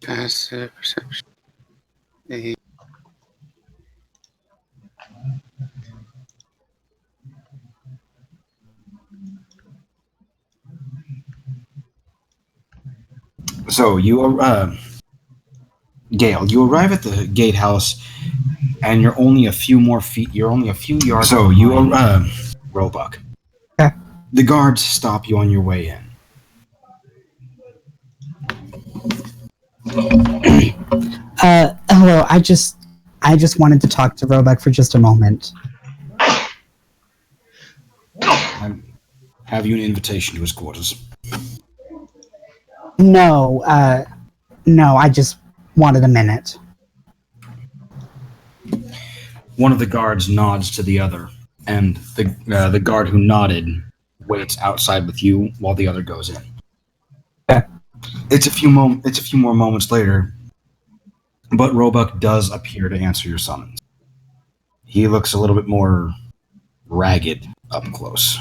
Passive perception. A So Gale, you arrive at the gatehouse, and you're only a few more feet. You're only a few yards. So Roebuck. Okay. The guards stop you on your way in. Hello. I just wanted to talk to Roebuck for just a moment. Have you an invitation to his quarters? No, I just wanted a minute. One of the guards nods to the other, and the guard who nodded waits outside with you while the other goes in. Okay. It's a few more moments later, but Roebuck does appear to answer your summons. He looks a little bit more ragged up close.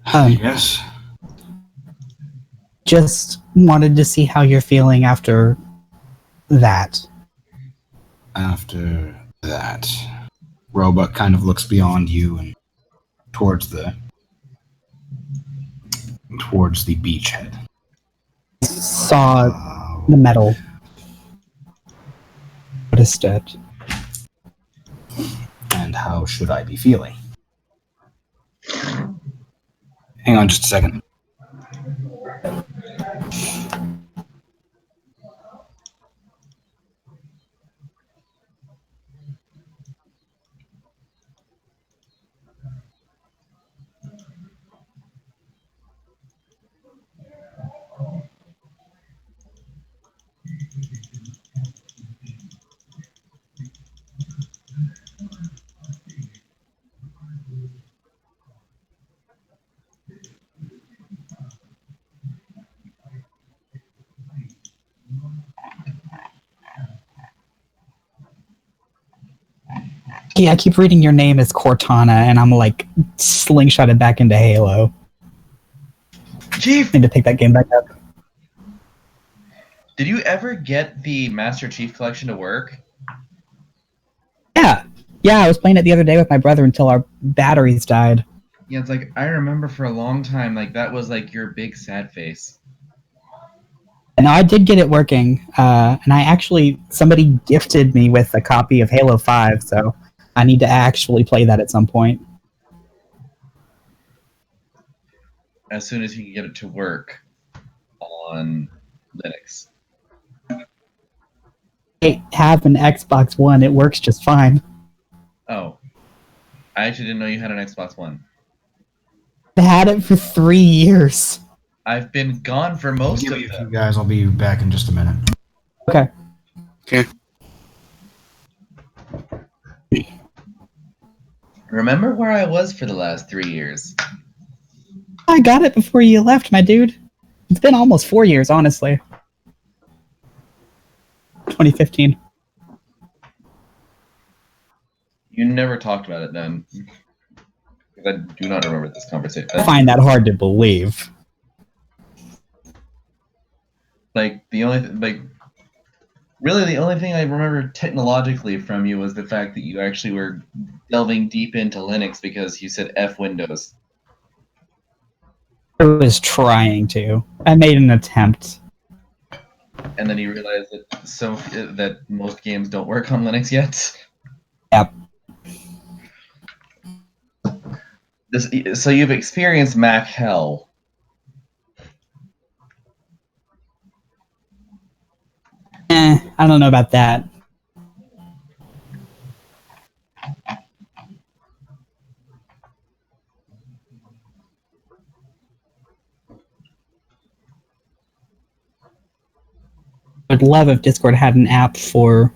Yes. Just wanted to see how you're feeling after that. After that, Roebuck kind of looks beyond you and towards the beachhead. Saw the metal. Noticed it. And how should I be feeling? Hang on just a second. Yeah, I keep reading your name as Cortana, and I'm like slingshotted back into Halo. Chief, Need to pick that game back up. did you ever get the Master Chief Collection to work? Yeah, I was playing it the other day with my brother until our batteries died. Yeah, it's like I remember for a long time, like that was like your big sad face. And I did get it working, and somebody gifted me with a copy of Halo 5, so I need to actually play that at some point. As soon as you can get it to work on Linux. I have an Xbox One, it works just fine. Oh. I actually didn't know you had an Xbox One. I had it for 3 years. I've been gone for most Give of me a few them. guys. I'll be back in just a minute. Okay. okay. Remember where I was for the last 3 years? I got it before you left, my dude. It's been almost 4 years, honestly. 2015. You never talked about it then. I do not remember this conversation. I find that hard to believe. Like the only thing I remember technologically from you was the fact that you actually were delving deep into Linux because you said F Windows. I was trying to. I made an attempt. And then you realized that most games don't work on Linux yet. Yep. So you've experienced Mac hell. I don't know about that. I'd love if Discord had an app for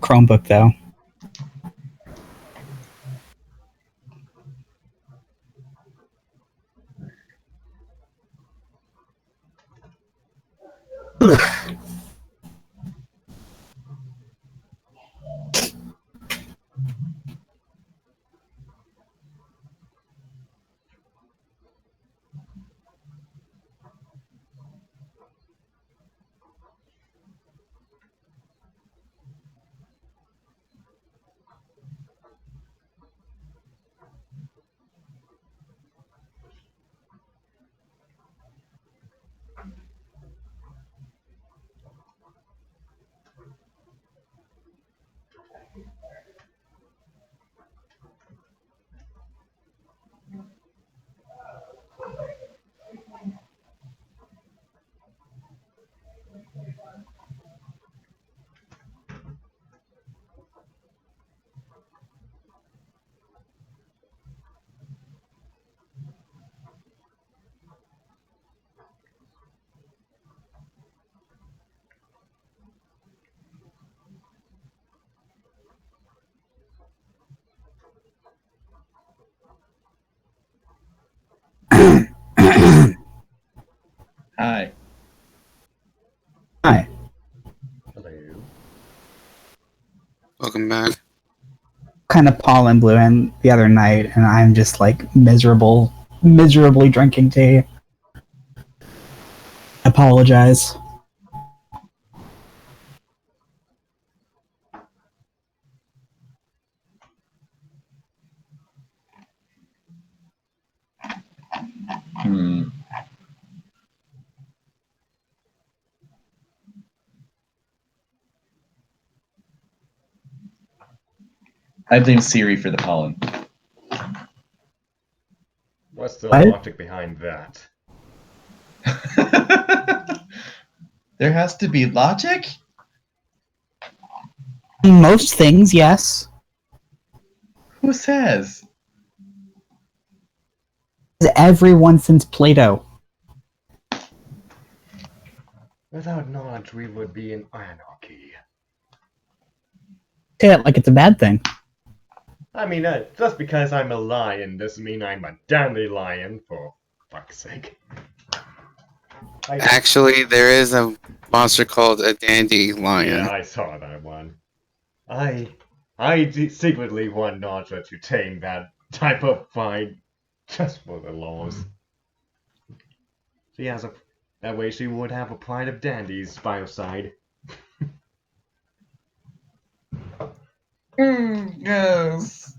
Chromebook, though. kind of pollen blew in the other night, and I'm just like miserably drinking tea. Apologize. I blame Siri for the pollen. What's the What? logic behind that? There has to be logic? Most things, yes. Who says? Everyone since Plato. Without knowledge, we would be in anarchy. Say it like it's a bad thing. I mean, just because I'm a lion doesn't mean I'm a dandelion, for fuck's sake. Actually, there is a monster called a dandelion. Yeah, I saw that one. I secretly want Naja to tame that type of fight just for the laws. That way she would have a pride of dandies by her side. Yes.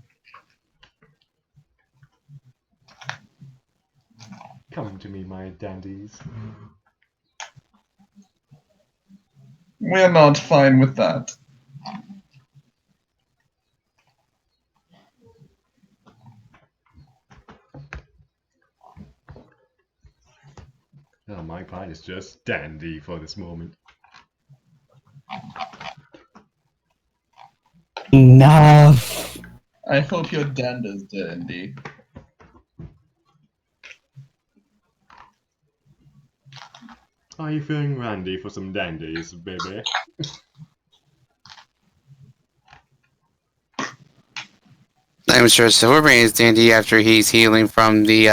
Come to me, my dandies. We're not fine with that. Oh, my pride is just dandy for this moment. Enough. I hope your danda's dandy. Are you feeling randy for some dandies, baby? I'm sure Silvermane is dandy after he's healing from the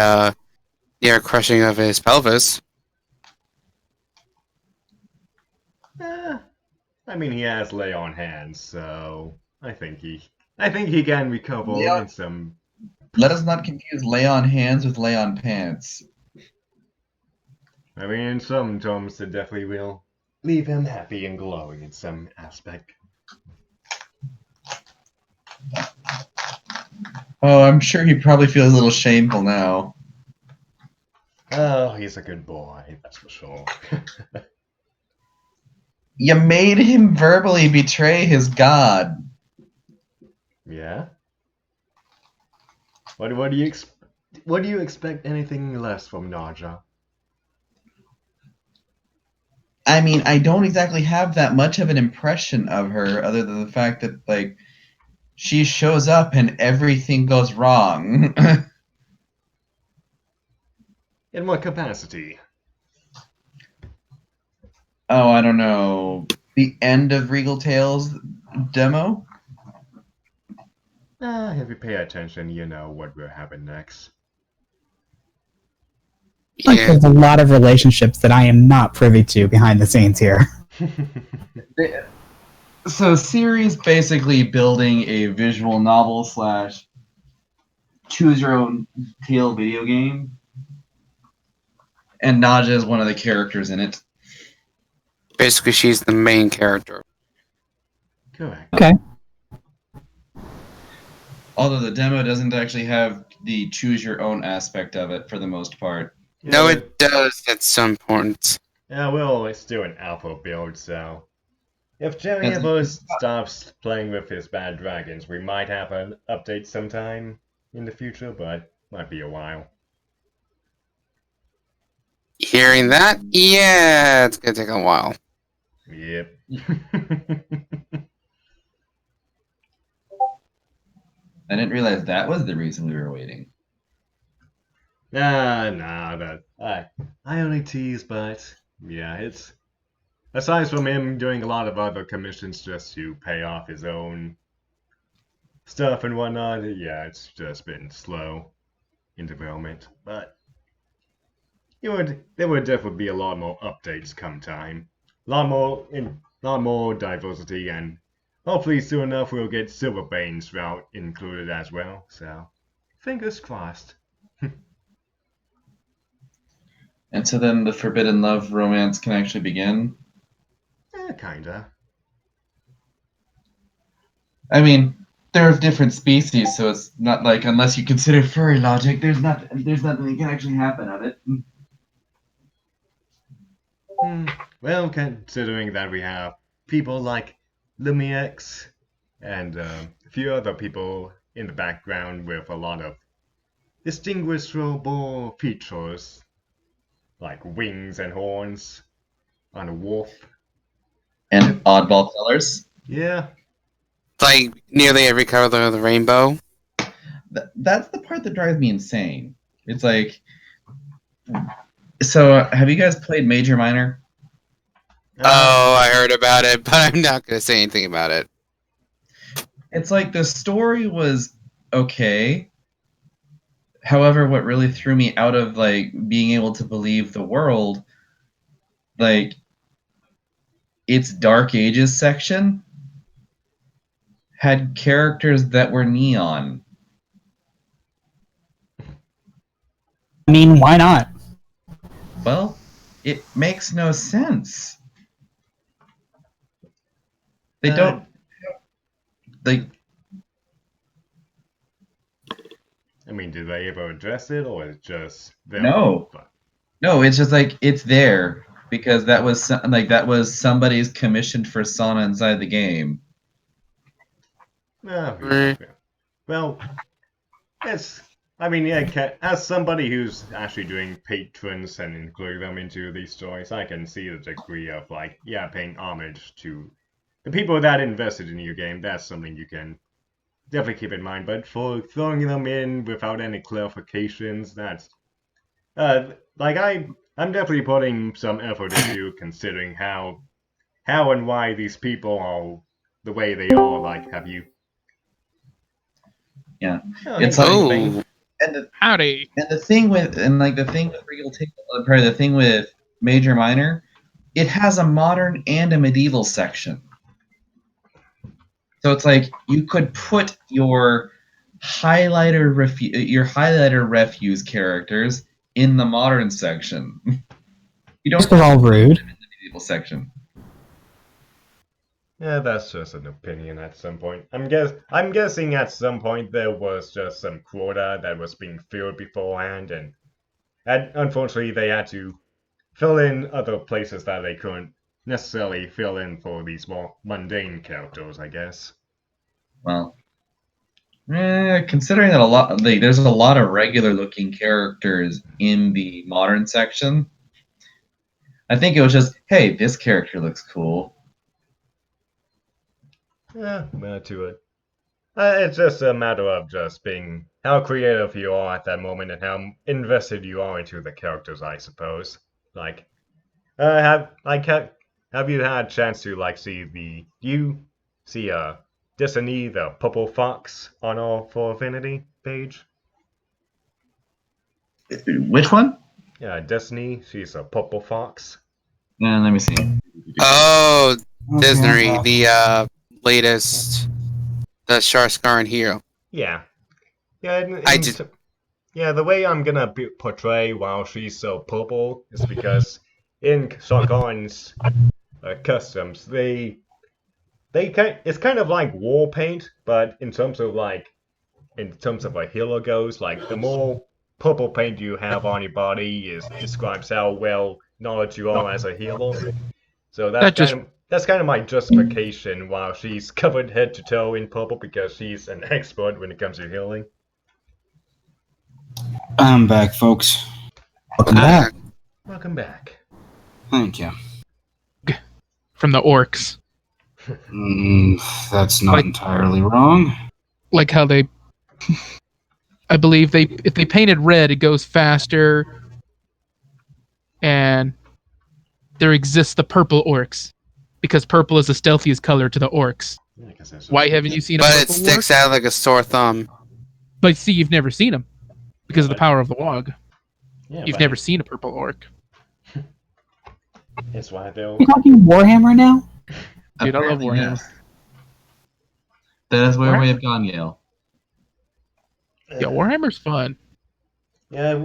air crushing of his pelvis. I mean, he has lay on hands, so I think he can recover Yeah. in some. Let us not confuse lay on hands with lay on pants. I mean, in some terms, it definitely will leave him happy and glowing in some aspect. Oh, I'm sure he probably feels a little shameful now. Oh, he's a good boy, that's for sure. You made him verbally betray his god. Yeah. What do you expect anything less from Naja? I mean, I don't exactly have that much of an impression of her, other than the fact that, like, she shows up and everything goes wrong. In what capacity? Oh, I don't know. The end of Regal Tales demo? If you pay attention, you know what will happen next. Like Yeah, there's a lot of relationships that I am not privy to behind the scenes here. So, Siri's basically building a visual novel slash choose your own tale video game. And Naja is one of the characters in it. basically she's the main character. Correct. Okay. Although the demo doesn't actually have the choose your own aspect of it for the most part. No, it does at some point. Yeah, we'll always do an alpha build, so if Jerry It's- ever stops playing with his bad dragons, we might have an update sometime in the future, but might be a while. Hearing that, yeah, it's gonna take a while. Yep. I didn't realize that was the reason we were waiting. That I only tease, but yeah, it's aside from him doing a lot of other commissions just to pay off his own stuff and whatnot. Yeah, it's just been slow in development, but there would definitely be a lot more updates come time. A lot more diversity and hopefully soon enough we'll get Silverbane's route included as well. So, fingers crossed. And so then the forbidden love romance can actually begin. Kinda. I mean, they're of different species, so it's not like unless you consider furry logic, there's nothing that can actually happen of it. Well, considering that we have people like Lumiex and a few other people in the background with a lot of distinguishable features, like wings and horns on a wolf. And oddball colors. Yeah. Like nearly every color of the rainbow. That's the part that drives me insane. It's like, so have you guys played Major Minor? Oh, I heard about it, but I'm not going to say anything about it. It's like the story was okay. However, what really threw me out of like being able to believe the world, like its Dark Ages section had characters that were neon. I mean, why not? Well, it makes no sense. They don't. Like, I mean, did they ever address it, or is it just them? No. No, it's just like it's there because that was somebody's commissioned persona inside the game. Yeah. Well, it's. I mean, yeah. As somebody who's actually doing patrons and including them into these stories, I can see the degree of like, yeah, paying homage to the people that invested in your game. That's something you can definitely keep in mind. But for throwing them in without any clarifications, that's like I'm definitely putting some effort into considering how and why these people are the way they are. Like, have you? Yeah, It's Oh, Howdy. and the thing with Regal Table, the thing with Major Minor, it has a modern and a medieval section. So it's like you could put your highlighter refuse characters in the modern section. You don't This was all rude. in the medieval section. Yeah, that's just an opinion at some point. I'm guessing at some point there was just some quota that was being filled beforehand, and unfortunately they had to fill in other places that they couldn't necessarily fill in for these more mundane characters, I guess. Well, considering that there's a lot of regular looking characters in the modern section, I think it was just, hey, this character looks cool. Yeah, more to it. It's just a matter of just being how creative you are at that moment and how invested you are into the characters, I suppose. Like, have you had a chance to like see Destiny the purple fox on our For Affinity page? Which one? Yeah, Destiny, she's a purple fox. Let me see. oh, Okay, Disney, well, the latest, the Sharscaran hero. Yeah. Yeah, I just- yeah, the way I'm gonna portray while she's so purple is because in Sargon's customs, it's kind of like war paint, but in terms of a healer goes, like the more purple paint you have on your body describes how well knowledge you are as a healer. So that's kind of my justification while she's covered head to toe in purple because she's an expert when it comes to healing. I'm back, folks. Welcome back. Welcome back. Thank you. From the orcs. That's not Like- entirely wrong. Like how they I believe if they painted red it goes faster, and there exists the purple orcs. Because purple is the stealthiest color to the orcs. Yeah, I guess that's Why haven't you seen a But purple it sticks orc? out like a sore thumb. But see, you've never seen them. Because of the power of the wog. Yeah, You've but never seen a purple orc. It's why they'll. You talking Warhammer now? Dude, I love Apparently, Warhammer. yes. That is where we have gone, Yale. Yeah, Warhammer's fun. Yeah,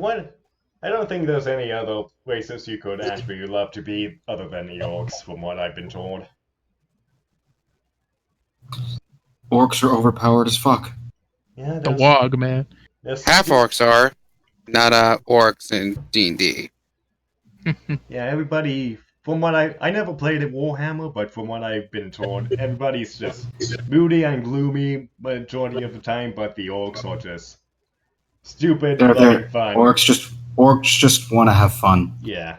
I don't think there's any other places you could actually love to be other than the orcs, from what I've been told. Orcs are overpowered as fuck. Yeah, The Wog, man. Half orcs are, not orcs in D&D. Yeah, everybody. From what I never played at Warhammer, but from what I've been told, everybody's just moody and gloomy majority of the time. But the orcs are just stupid, loving fun. Orcs just want to have fun. Yeah.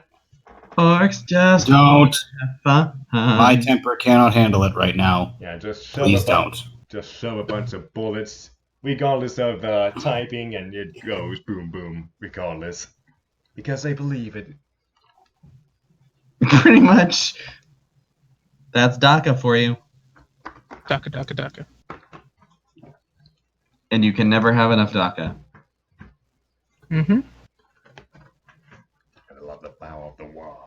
Orcs just Don't. have fun. My temper cannot handle it right now. Yeah, just Please don't. Just shove a bunch of bullets, regardless of typing, and it goes boom boom, regardless, because they believe it. Pretty much. That's DACA for you. Daka, daka, daka. And you can never have enough DACA. Mm-hmm. I love the power of the war.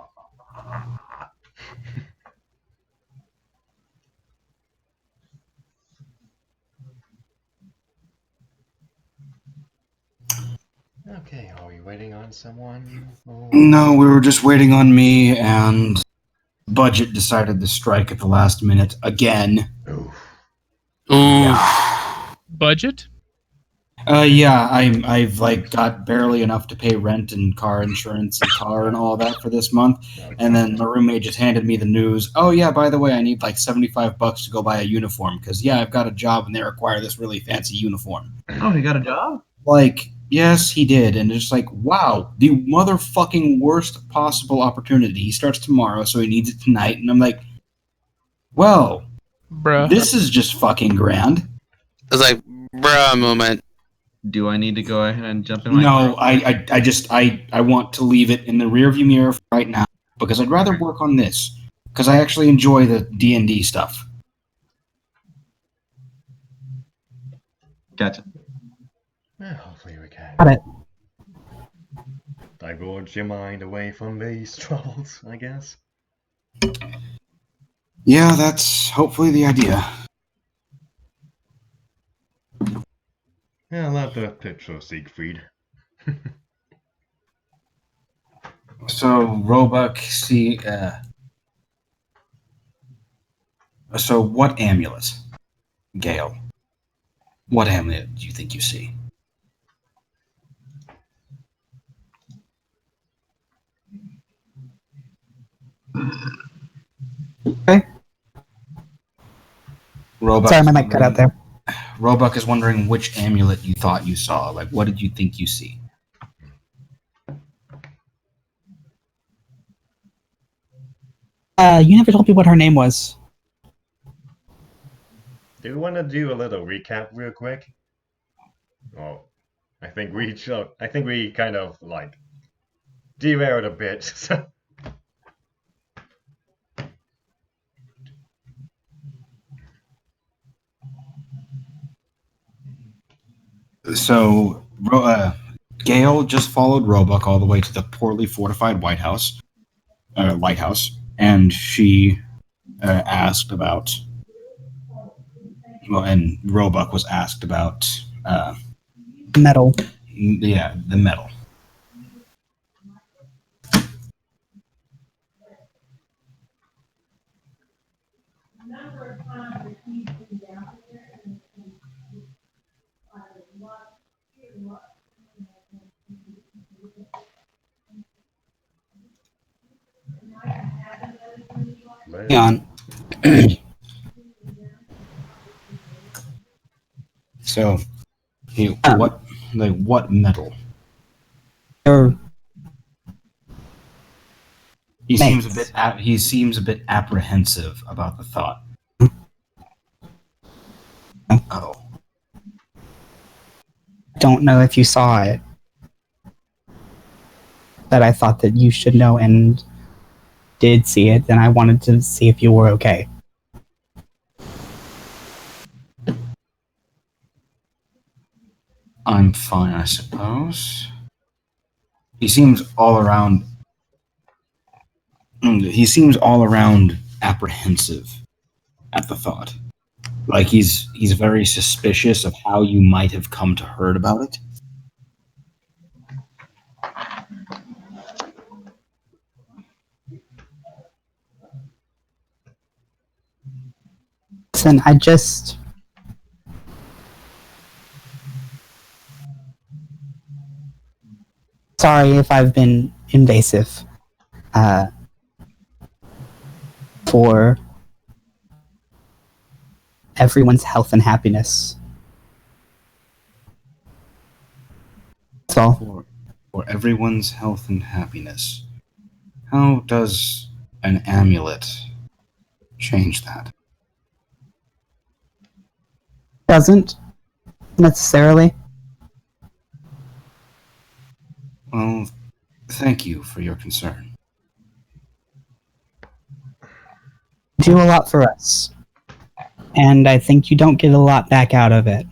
Okay, are we waiting on someone? Oh. No, we were just waiting on me, and Budget decided to strike at the last minute again. Oof. Yeah. Budget? Yeah, I've like got barely enough to pay rent and car insurance and car and all that for this month. And then my roommate just handed me the news. Oh yeah, by the way, I need like $75 to go buy a uniform because yeah, I've got a job and they require this really fancy uniform. Oh, he got a job? Like, yes, he did, and it's like, wow, the motherfucking worst possible opportunity. He starts tomorrow, so he needs it tonight, and I'm like, well, Bruh. this is just fucking grand. It's like, bruh moment. Do I need to go ahead and jump in my No, car? I want to leave it in the rearview mirror right now because I'd rather work on this because I actually enjoy the D&D stuff. Gotcha. Yeah, hopefully we can. Got it. Divulge your mind away from these troubles, I guess. Yeah, that's hopefully the idea. Yeah, I love the picture, Siegfried. So Roebuck, so what amulet, Gale? What amulet do you think you see? Okay. Roebuck Sorry, is my mic cut out there. Roebuck is wondering which amulet you thought you saw. Like, what did you think you see? You never told me what her name was. Do you want to do a little recap real quick? Oh, I think we kind of like derailed a bit. So, Gale just followed Roebuck all the way to the poorly fortified lighthouse, and she asked about. Well, and Roebuck was asked about. Metal. Yeah, the metal. Hang on. So, what metal? Or He Thanks. seems a bit apprehensive about the thought. Oh. don't know if you saw it. But I thought that you should know and did see it, and I wanted to see if you were okay. I'm fine, I suppose. He seems all around apprehensive at the thought. Like he's very suspicious of how you might have come to heard about it. Listen, sorry if I've been invasive. For everyone's health and happiness. That's all. For everyone's health and happiness. How does an amulet change that? Doesn't necessarily. Well, thank you for your concern. Do a lot for us. And I think you don't get a lot back out of it.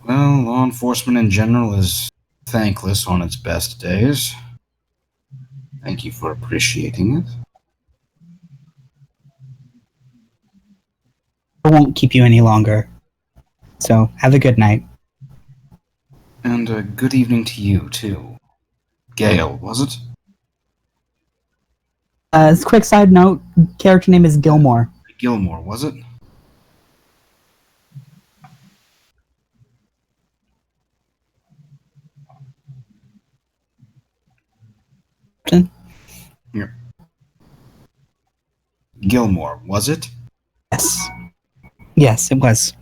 Well, law enforcement in general is thankless on its best days. Thank you for appreciating it. I won't keep you any longer. So, have a good night. And a good evening to you, too. Gale, was it? As a quick side note, character name is Gilmore. Gilmore, was it? Here. Gilmore, was it? Yes. Yes, it was.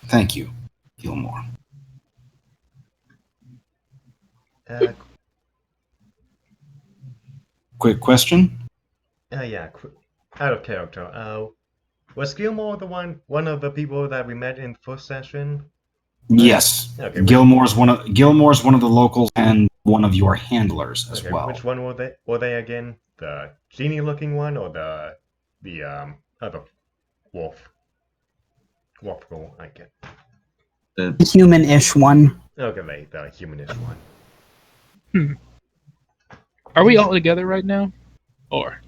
Thank you, Gilmore. Quick question? Yeah, out of character. Was Gilmore one of the people that we met in the first session? Yes. Okay, Gilmore's one of the locals and one of your handlers as well. Which one were they? Were they again? The genie-looking one or the other wolf? Wolf girl, I get. The human-ish one. Okay, the humanish one. Are we all together right now? Or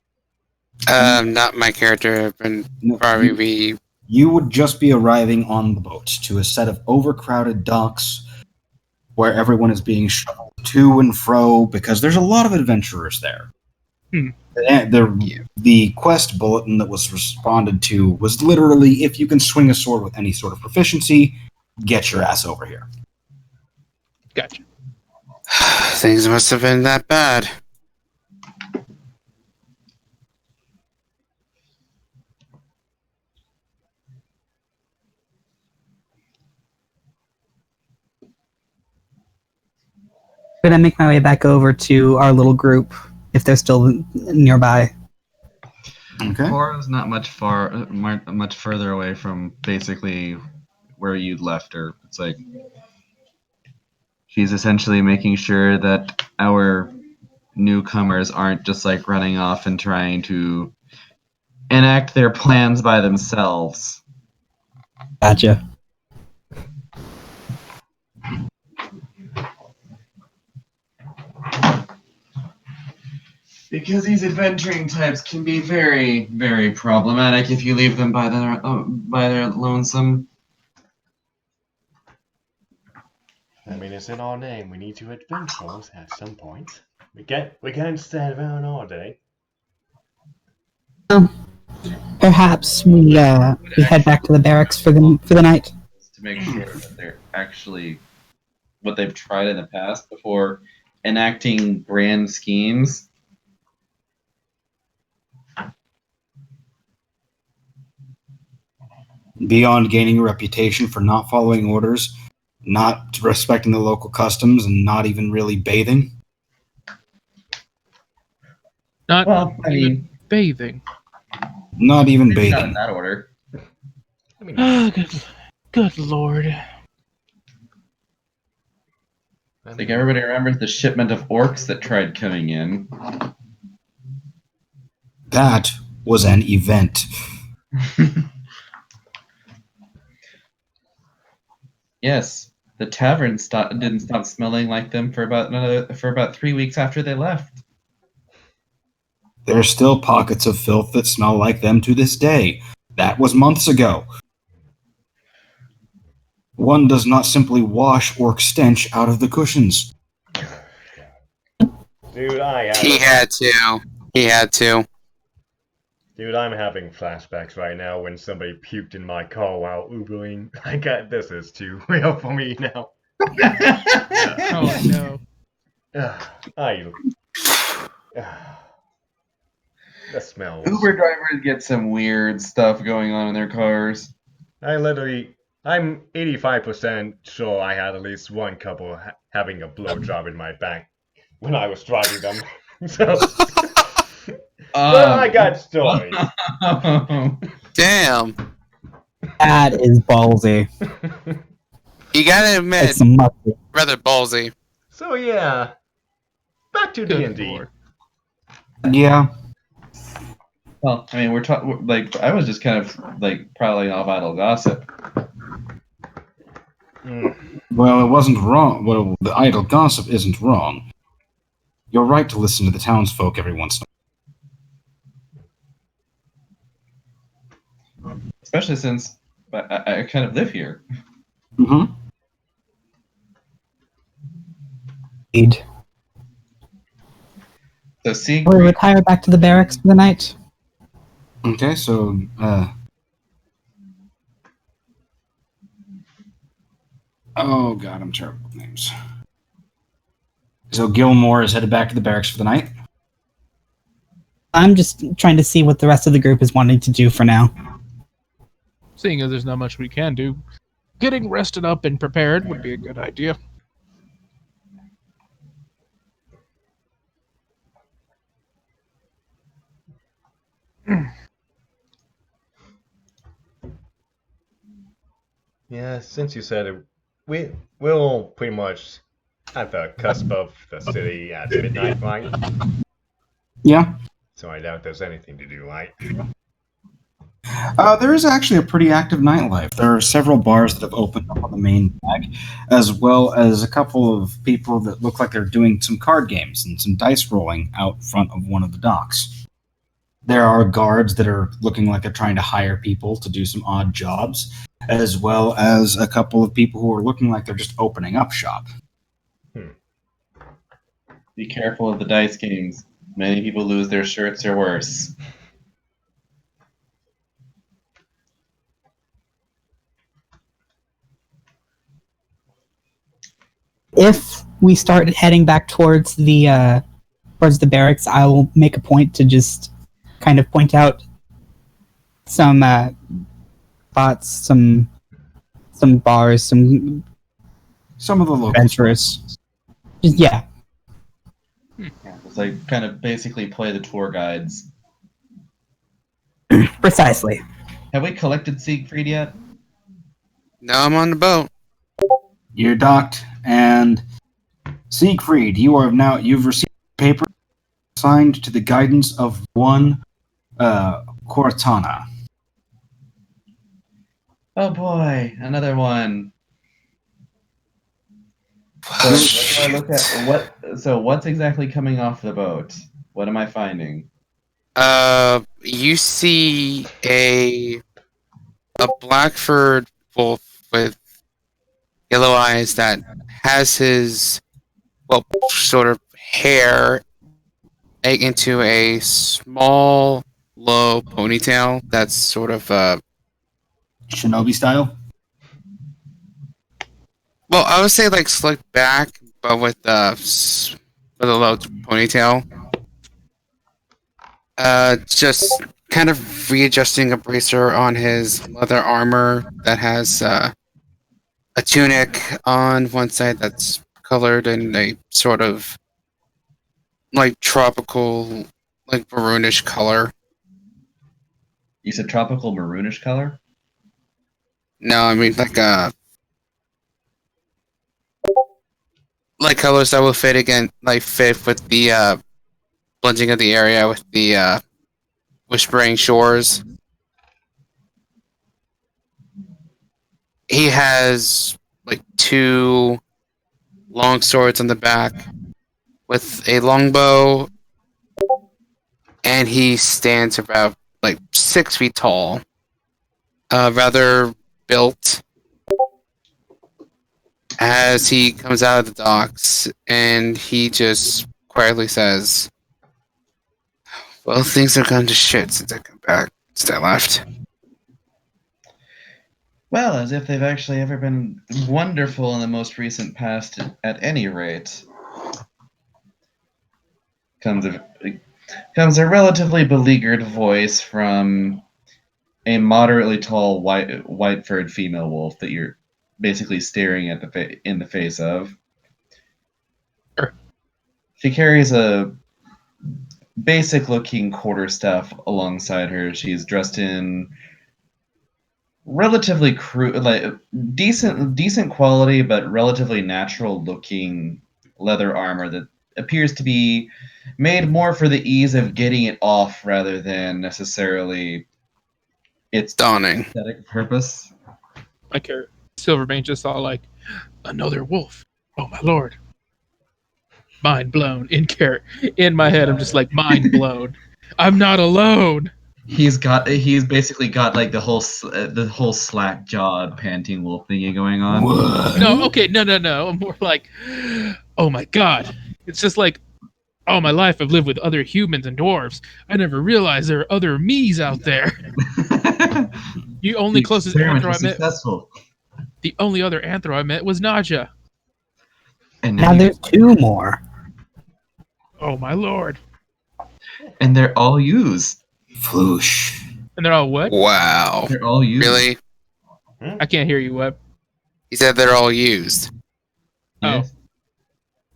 Not my character, but probably be. You would just be arriving on the boat to a set of overcrowded docks where everyone is being shuffled to and fro because there's a lot of adventurers there. The quest bulletin that was responded to was literally, if you can swing a sword with any sort of proficiency, get your ass over here. gotcha. Things must have been that bad. I'm gonna make my way back over to our little group if they're still nearby. Okay. Cora's not much further away from basically where you'd left her. It's like she's essentially making sure that our newcomers aren't just like running off and trying to enact their plans by themselves. Gotcha. Because these adventuring types can be very, very problematic if you leave them by their lonesome. I mean, it's in our name. We need to adventures at some point. We can't stand around all day. Perhaps we head back to the barracks for the night. To make sure that they're actually what they've tried in the past before enacting grand schemes. Beyond gaining a reputation for not following orders, not respecting the local customs, and not even really bathing. Not Well, I mean, bathing. Not even maybe not in bathing. that order. I mean, Oh, good lord. Like everybody remembers the shipment of orcs that tried coming in. That was an event. Yes, the tavern didn't stop smelling like them for about 3 weeks after they left. There's still pockets of filth that smell like them to this day. That was months ago. One does not simply wash orc stench out of the cushions. Dude, He had to. He had to. Dude, I'm having flashbacks right now when somebody puked in my car while Ubering. This is too real for me now. Oh no. The smells. Uber drivers get some weird stuff going on in their cars. I'm 85% sure I had at least one couple having a blowjob in my back when I was driving them. So, well, I got stories. Damn. That is ballsy. You gotta admit, It's musty. rather ballsy. So yeah, back to Good D&D. lord. Yeah. Well, I mean, we're talking like I was just kind of like prowling off idle gossip. Well, it wasn't wrong. Well, the idle gossip isn't wrong. You're right to listen to the townsfolk every once in a while. Especially since I kind of live here. Mm-hmm. Indeed. So seeing We retire back to the barracks for the night. Okay, so, oh god, I'm terrible with names. So Gilmore is headed back to the barracks for the night? I'm just trying to see what the rest of the group is wanting to do for now. Seeing as there's not much we can do, getting rested up and prepared would be a good idea. Yeah, since you said it, we'll pretty much at the cusp of the city at midnight, right? Yeah. So I doubt there's anything to do, right? There is actually a pretty active nightlife. There are several bars that have opened up on the main drag, as well as a couple of people that look like they're doing some card games and some dice rolling out front of one of the docks. There are guards that are looking like they're trying to hire people to do some odd jobs, as well as a couple of people who are looking like they're just opening up shop. Be careful of the dice games. Many people lose their shirts or worse. If we start heading back towards the barracks, I will make a point to just kind of point out some spots, some bars, some Some of the local adventurous. Just, yeah. It's like kind of basically play the tour guides. Precisely. Have we collected Siegfried yet? Now I'm on the boat. You're docked, and Siegfried, you've received a paper signed to the guidance of one Cortana. Oh boy, another one. So what do I look at? So what's exactly coming off the boat? What am I finding? You see a Blackford wolf with yellow eyes that has his, well, sort of hair into a small, low ponytail that's sort of, Shinobi style? well, I would say like slicked back, but with a low ponytail. Just kind of readjusting a bracer on his leather armor that has a tunic on one side that's colored in a sort of like tropical, like maroonish color. You said tropical maroonish color? No, I mean like colors that will fit with the blending of the area with the Whispering Shores. He has like two long swords on the back with a longbow and he stands about like 6 feet tall, rather built. As he comes out of the docks, and he just quietly says, "Well, things have gone to shit since I come back. Since I left." Well, as if they've actually ever been wonderful in the most recent past, at any rate. Comes a relatively beleaguered voice from a moderately tall white furred female wolf that you're basically staring at in the face of. Sure. She carries a basic looking quarterstaff alongside her. She's dressed in relatively decent quality but relatively natural looking leather armor that appears to be made more for the ease of getting it off rather than necessarily its Dawning. aesthetic purpose. Like her Silvermane just saw like another wolf. Oh my lord. Mind blown in my head. I'm just like mind blown. I'm not alone. He's basically got like the whole slack jawed panting wolf thingy going on. No, okay, no. I'm more like, oh my god. It's just like all my life I've lived with other humans and dwarves. I never realized there are other me's out there. The only closest experiment anthro was I met, successful. the only other anthro I met was Naja. And Now there's two more. Oh my lord. and they're all used. Floosh. And they're all what? Wow. They're all used. Really? I can't hear you, Webb. He said they're all used. Yes.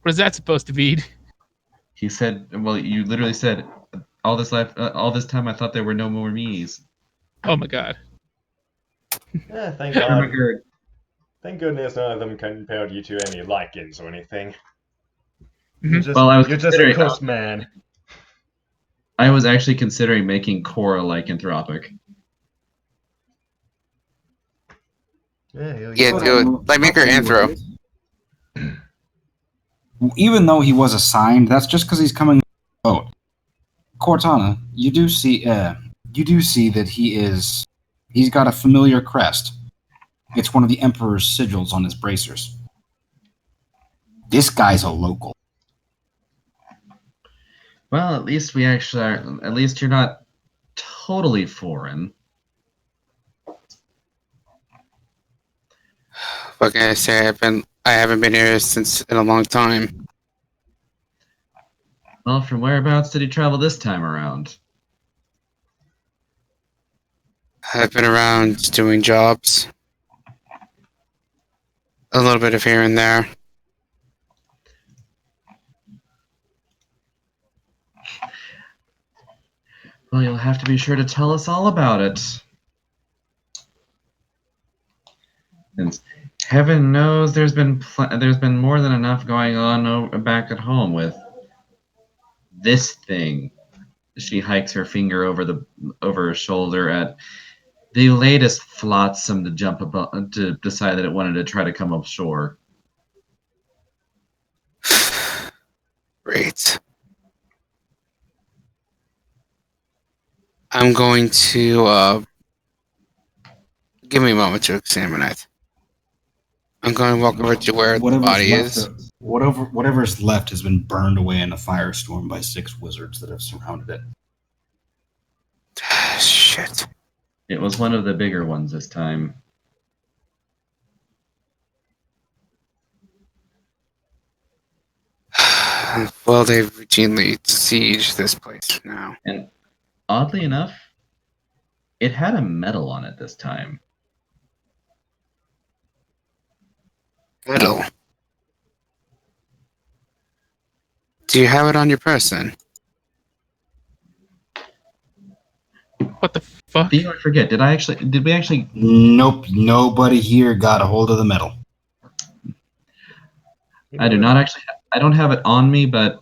What is that supposed to be? He said, well, you literally said, all this time I thought there were no more me's. Oh my god. Yeah, thank Oh my God. god. Thank goodness none of them compared you to any lichens or anything. Mhm. You're just, Well, I was you're just a considering- cursed man. I was actually considering making Cora lycanthropic. Yeah, do it. Like, make her anthro. Even though he was assigned, that's just because he's coming. Oh, Cortana, you do see that he's got a familiar crest. It's one of the Emperor's sigils on his bracers. This guy's a local. Well, at least we actually are. At least you're not totally foreign. What can I say? I haven't been here since in a long time. Well, from whereabouts did he travel this time around? I've been around doing jobs. A little bit of here and there. Well, you'll have to be sure to tell us all about it. And heaven knows there's been more than enough going on back at home with this thing. She hikes her finger over her shoulder at the latest flotsam to decide that it wanted to try to come offshore. Great. I'm going to give me a moment to examine it. I'm going to walk over to where the body is. Whatever's left has been burned away in a firestorm by 6 wizards that have surrounded it. Shit. It was one of the bigger ones this time. Well, they've routinely sieged this place now. And oddly enough, it had a medal on it this time. Medal. Do you have it on your person? What the fuck? Do you forget? Did we actually? Nope, nobody here got a hold of the medal. I do not actually. I don't have it on me, but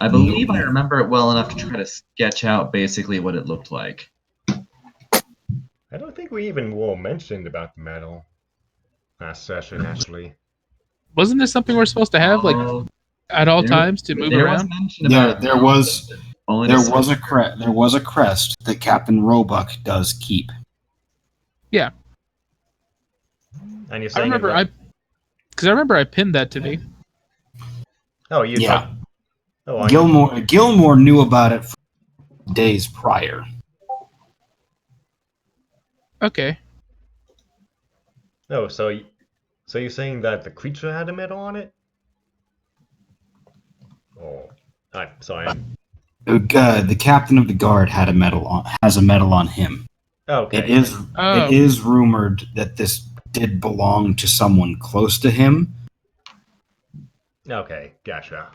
I believe I remember it well enough to try to sketch out basically what it looked like. I don't think we even mentioned about the medal last session, actually. Wasn't there something we're supposed to have like at all There- times to move There was around? mention about Yeah, there was. Only There to was a crest that Captain Roebuck does keep. Yeah, And you're I saying remember. about Because I remember I pinned that to me. oh you Yeah. oh on Gilmore knew about it days prior. Okay. oh so you're saying that the creature had a medal on it? Oh, I'm sorry. The captain of the guard has a medal on him. It Okay. Oh, is rumored that this did belong to someone close to him. Okay, gotcha.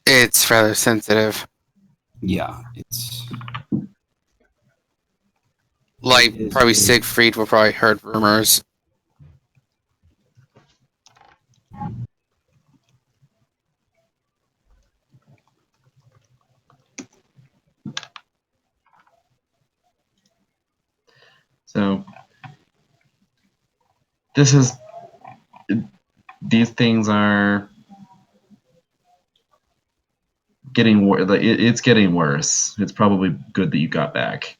It's rather sensitive. Yeah, it's Like, it is probably big. Siegfried will probably heard rumors. So these things are getting worse. It's getting worse. It's probably good that you got back,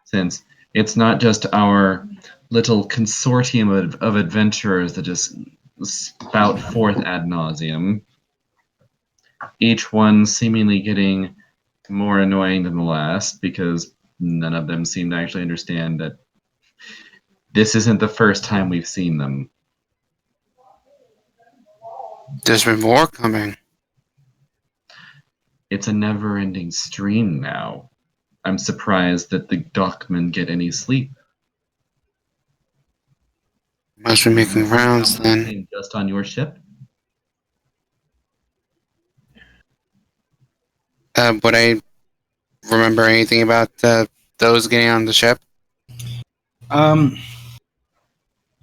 since it's not just our little consortium of adventurers that just spout forth ad nauseum. Each one seemingly getting more annoying than the last because none of them seem to actually understand that this isn't the first time we've seen them. There's been more coming. It's a never-ending stream now. I'm surprised that the dockmen get any sleep. Must be making rounds then. Happening just on your ship? Would I remember anything about those getting on the ship?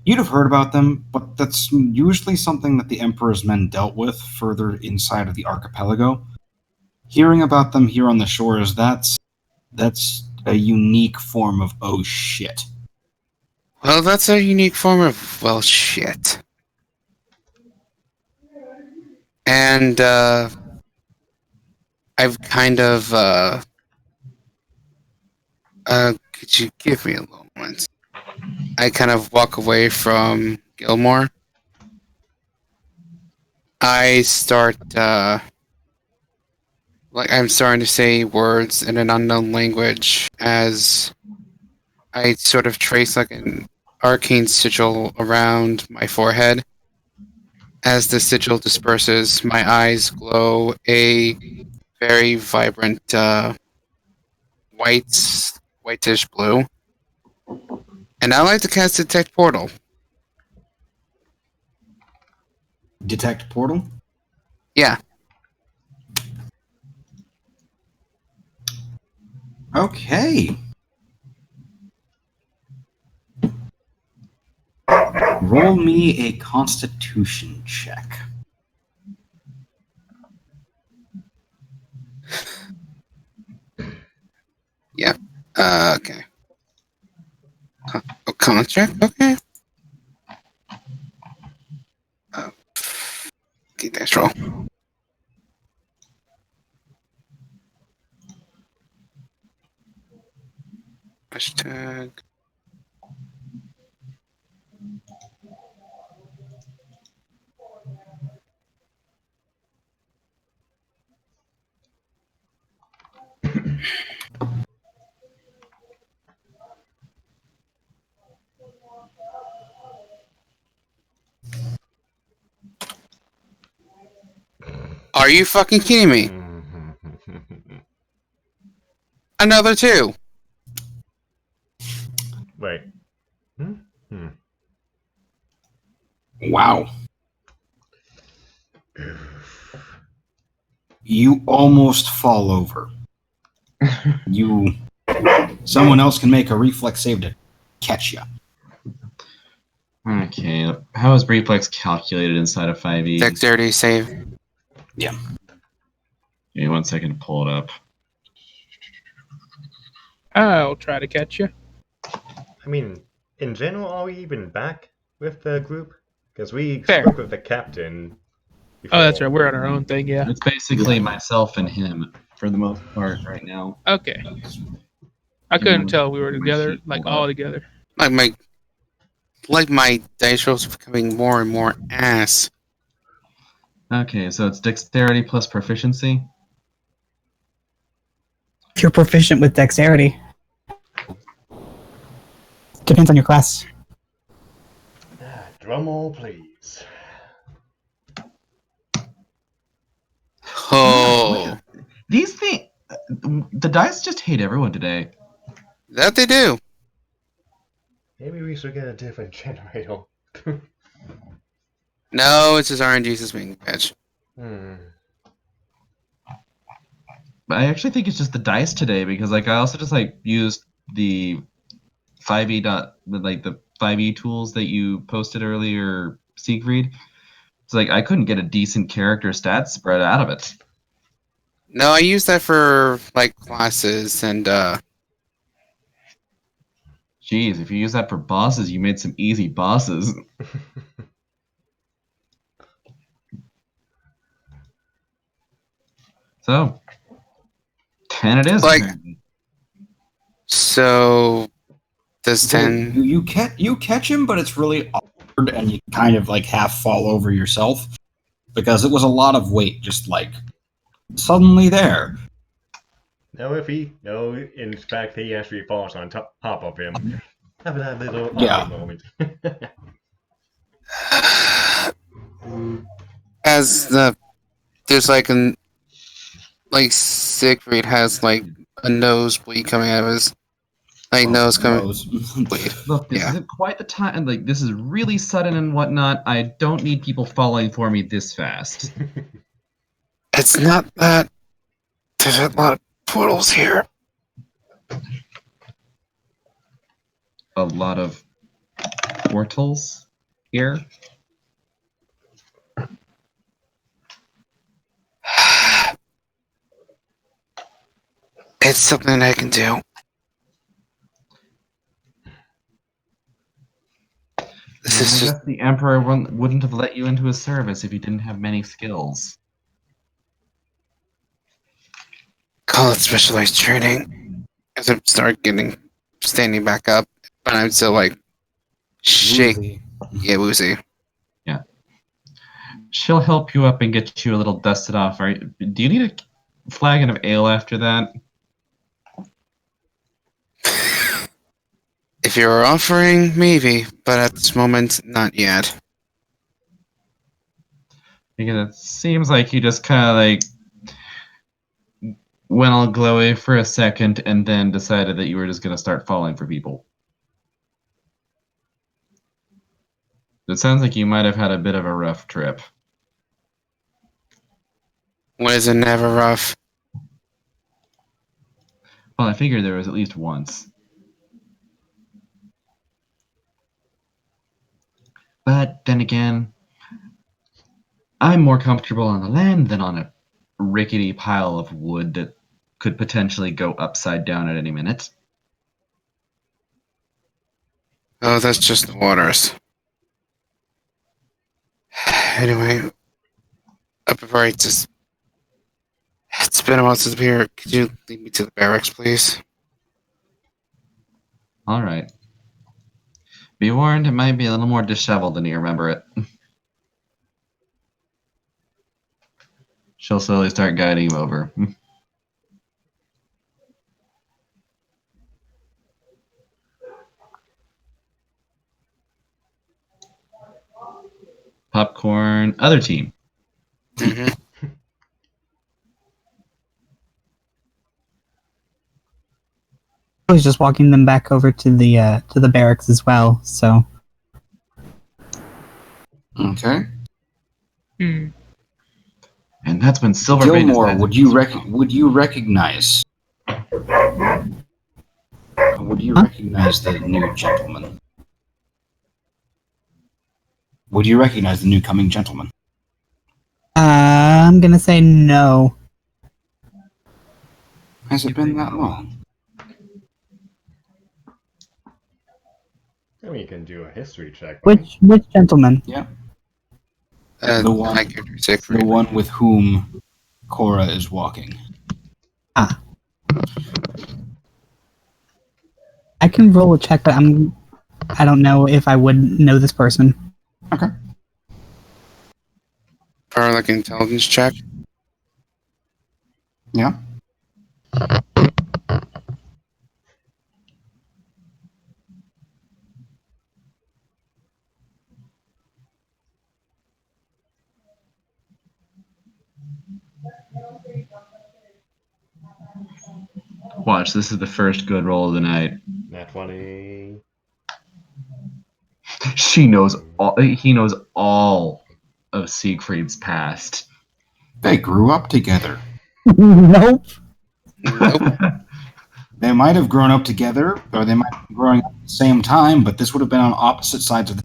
You'd have heard about them, but that's usually something that the Emperor's men dealt with further inside of the archipelago. Hearing about them here on the shores, that's a unique form of oh shit. Well, that's a unique form of, well, shit. And, I've kind of, could you give me a moment? I kind of walk away from Gilmore. I start, like, I'm starting to say words in an unknown language as I sort of trace, like, an arcane sigil around my forehead. As the sigil disperses, my eyes glow a very vibrant, whitish blue. And I like to cast Detect Portal. Detect portal? Yeah. Okay. Roll me a constitution check. Yeah. Okay. A contract? Okay. Okay, dice roll. Hashtag. Are you fucking kidding me? Another 2. Wait. Wow. You almost fall over. Someone else can make a reflex save to catch you. Okay, how is reflex calculated inside of 5e? Dexterity save. Yeah. Give me 1 second to pull it up. I'll try to catch you. I mean, in general, are we even back with the group? Because we Fair. spoke with the captain. Oh, that's before. right. We're on our own thing. Yeah. It's basically myself and him for the most part right now. Okay. I couldn't tell we were together, like all together. Like my dice rolls are becoming more and more ass. Okay, so it's dexterity plus proficiency. If you're proficient with dexterity, depends on your class. Drum roll, please. Oh, These things, the dice just hate everyone today. that they do. Maybe we should get a different generator. No, it's his RNG's being bitch. But I actually think it's just the dice today because like I also just like used the 5e the 5e tools that you posted earlier, Siegfried. It's like I couldn't get a decent character stat spread out of it. No, I use that for like classes and Jeez, if you use that for bosses, you made some easy bosses. So 10 it is. Like- apparently. so. Does So 10? you catch him, but it's really awkward, and you kind of like half fall over yourself because it was a lot of weight, just like suddenly there. No, in fact, he actually falls on top of him. Have that little Yeah. moment. As there's like Siegfried has like a nosebleed coming out of his nose coming. Bleed. Look, this Yeah. isn't quite the time, and like this is really sudden and whatnot. I don't need people falling for me this fast. It's not that. There's a lot of portals here. A lot of portals here. It's something I can do. This is I just guess the Emperor wouldn't have let you into his service if you didn't have many skills. call it specialized training. As I start standing back up, but I'm still like shake. Woozy. Yeah, woozy. She'll help you up and get you a little dusted off, right? Do you need a flagon of ale after that? If you're offering, maybe, but at this moment, not yet. Because it seems like you just kind of like went all glowy for a second and then decided that you were just going to start falling for people. It sounds like you might have had a bit of a rough trip. When is it never rough? Well, I figured there was at least once. But then again, I'm more comfortable on the land than on a rickety pile of wood that could potentially go upside down at any minute. Oh, that's just the waters. Anyway, up before I just. It's been a while since we here. Could you lead me to the barracks, please? All right. Be warned, it might be a little more disheveled than you remember it. She'll slowly start guiding you over. Popcorn, other team. Mm-hmm. I was just walking them back over to the barracks as well. So Okay. Hmm. And that's when Silverbait is Gilmore, that- would you recognize? Would you recognize the new gentleman? Would you recognize the new coming gentleman? I'm gonna say no. Has it been that long? I mean, you can do a history check. right? Which gentleman? Yeah. The one- my character Siegfried. The one with whom Cora is walking. I can roll a check, but I don't know if I would know this person. Okay. For like an intelligence check. Yeah. Watch, this is the first good roll of the night. Nat 20. He knows all of Siegfried's past. They grew up together. Nope. Nope. They might have grown up together, or they might have been growing up at the same time, but this would have been on opposite sides of the.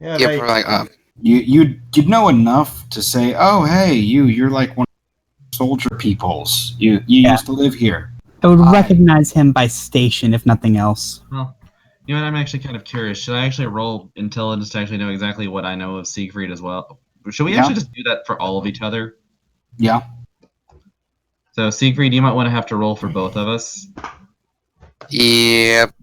Yeah, Yeah, they, we're like, You'd know enough to say, oh hey, you're like one of the soldier peoples. You Yeah. used to live here. I would Hi. recognize him by station, if nothing else. Well, you know what? I'm actually kind of curious. Should I actually roll intelligence to actually know exactly what I know of Siegfried as well? Should we Yeah. actually just do that for all of each other? Yeah. So Siegfried, you might want to have to roll for both of us. yep.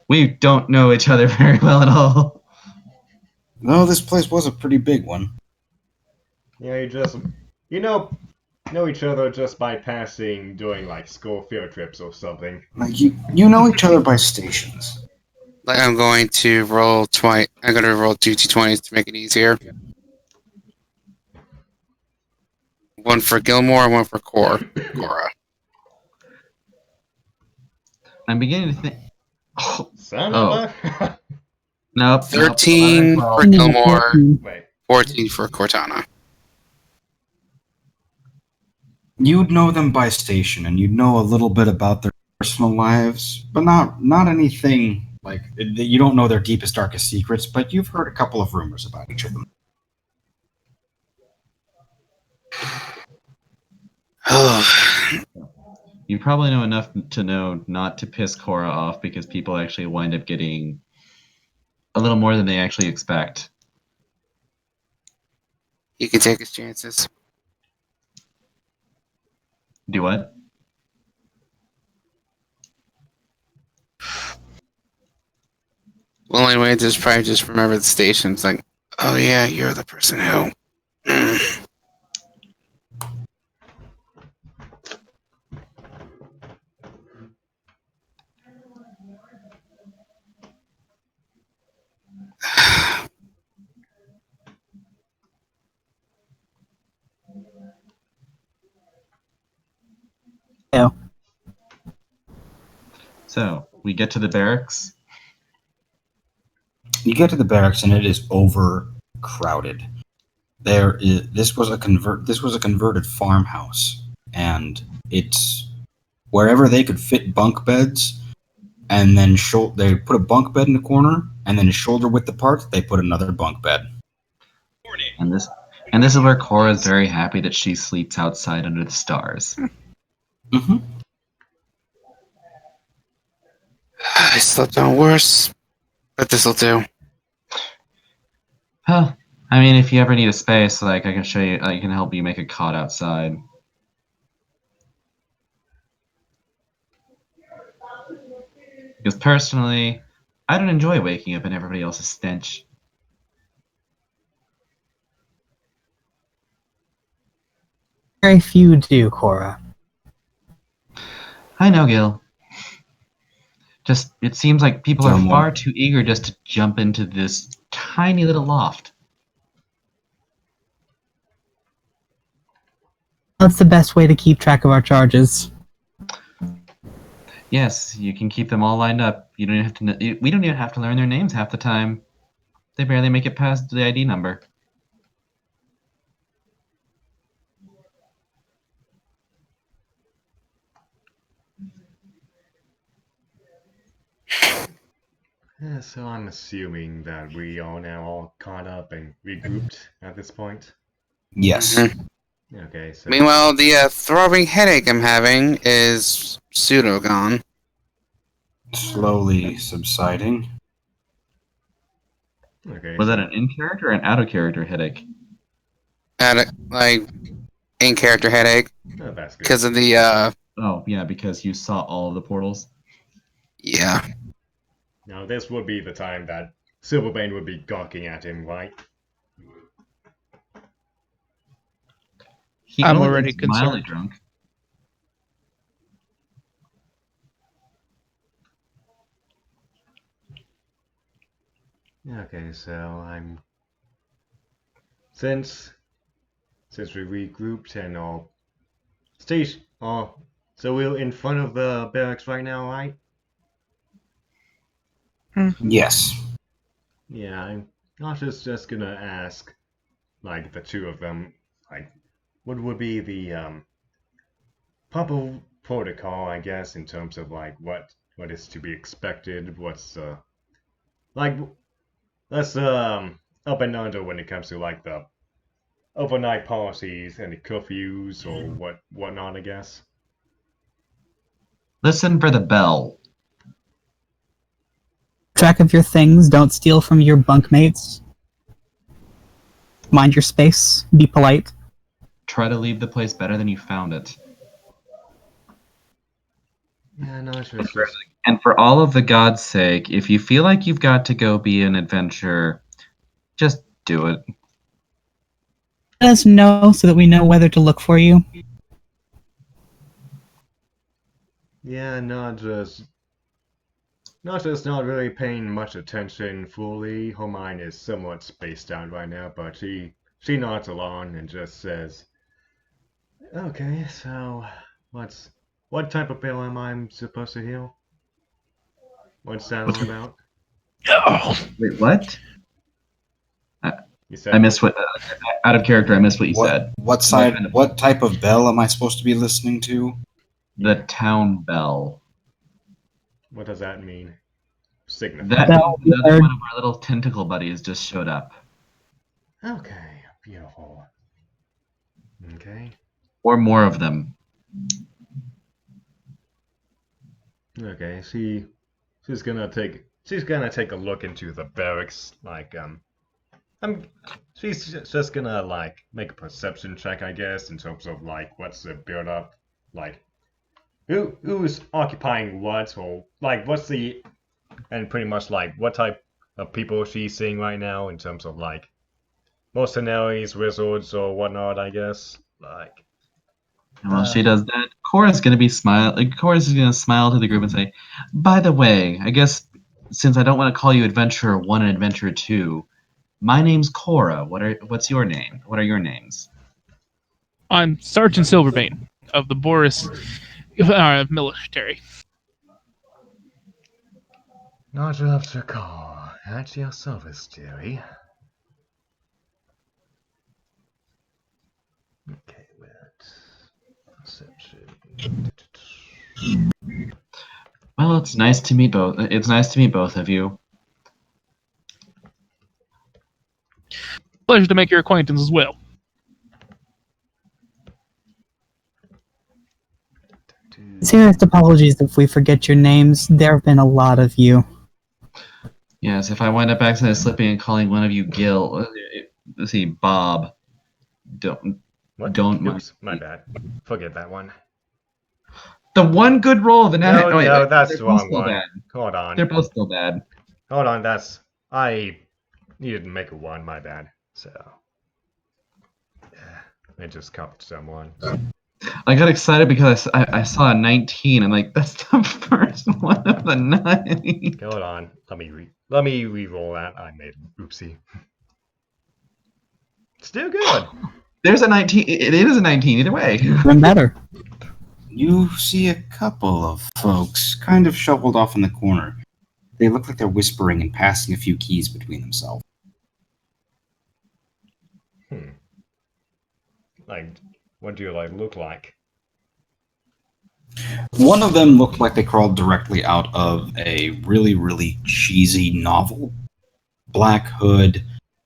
We don't know each other very well at all. No, this place was a pretty big one. yeah, you know each other just by passing doing like school field trips or something. Like you know each other by stations. Like I'm going to roll 20. I'm going to roll 2d20s to make it easier. One for Gilmore, one for Cora. I'm beginning to think. Oh, Son Oh. of a. nope. 13 nope. for Gilmore, 14. Wait. 14 for Cortana. You'd know them by station, and you'd know a little bit about their personal lives, but not anything like you don't know their deepest, darkest secrets. But you've heard a couple of rumors about each of them. You probably know enough to know not to piss Cora off because people actually wind up getting a little more than they actually expect. He can take his chances. Do what? Well, anyway, just probably just remember the stations. Like, oh yeah, you're the person who. Yeah. So we get to the barracks. You get to the barracks, and it is overcrowded. This was a converted farmhouse, and it's wherever they could fit bunk beds, and then they put a bunk bed in the corner, and then shoulder width apart, they put another bunk bed. And this is where Cora is very happy that she sleeps outside under the stars. Mm-hmm. I slept on worse, but this'll do. Huh. I mean, if you ever need a space, like I can show you, I can help you make a cot outside. Because personally, I don't enjoy waking up in everybody else's stench. Very few do, Cora. I know, Gil. Just, it seems like people are Gilmore. far too eager just to jump into this tiny little loft. That's the best way to keep track of our charges. Yes, you can keep them all lined up. You don't even have to. We don't even have to learn their names half the time. They barely make it past the ID number. Yeah, so I'm assuming that we are now all caught up and regrouped at this point. Yes. Mhm. Okay, so Meanwhile, the throbbing headache I'm having is pseudo gone. Slowly subsiding. okay, Was so that an in character or an out of character headache? Like in character headache oh, that's good. because of the Oh, yeah, because you saw all of the portals. yeah. Now this would be the time that Silverbane would be gawking at him, right? He I'm only already looks mildly concerned. drunk. Okay, so I'm since we regrouped and all station so we're in front of the barracks right now, right? Yes. Yeah, I'm just gonna ask like the two of them, like what would be the proper protocol, I guess, in terms of like what is to be expected, what's like let's up and under when it comes to like the overnight policies and the curfews or whatnot, I guess. Listen for the bell. Track of your things. Don't steal from your bunkmates. Mind your space. Be polite. Try to leave the place better than you found it. Yeah, no, it's just And for all of the God's sake, if you feel like you've got to go be an adventurer, just do it. Let us know so that we know whether to look for you. yeah, not really paying much attention fully. Her mind is somewhat spaced out right now, but she nods along and just says, "Okay, so what type of bill am I supposed to heal? What's that all about?" Oh, Wait, what? You I said missed what. Out of character, I missed what you said. What type of bell am I supposed to be listening to? The town bell. what does that mean? Signify. That Bell means we another heard. one of our little tentacle buddies just showed up. Okay, beautiful. Okay. Or more of them. Okay, she's gonna take a look into the barracks, like I'm she's just gonna like make a perception check, I guess, in terms of like what's the build up, like who's occupying what, or like what's the and pretty much like what type of people she's seeing right now in terms of like mercenaries, wizards, or whatnot, I guess. Like And while she does that, Cora's gonna be smile. Like Cora's gonna smile to the group and say, "By the way, I guess since I don't want to call you Adventurer 1 and Adventurer 2, my name's Cora. What's your name? What are your names?" I'm Sergeant Silverbane of the Boris military. not after call. At your service, dearie. Okay, perception. Well, it's nice to meet both. It's nice to meet both of you. Pleasure to make your acquaintance as well. Serious apologies if we forget your names. There have been a lot of you. Yes, if I wind up accidentally slipping and calling one of you Gil, let's see, Bob, don't What? don't mind. Oops, my bad. Forget that one. The one good roll of the No, oh, wait, no, that's they're the both wrong still one. bad. Hold on. They're both still bad. Hold on, I needed to make a one, my bad. So I just copied someone. I got excited because I saw a 19. I'm like, that's the first one of the 9. Hold on. Let me re-roll that. I made an oopsie. Still good. There's a 19. It is a 19 either way. Even better. You see a couple of folks kind of shuffled off in the corner. They look like they're whispering and passing a few keys between themselves. Like, what do you like look like? One of them looked like they crawled directly out of a really, really cheesy novel. Black hood.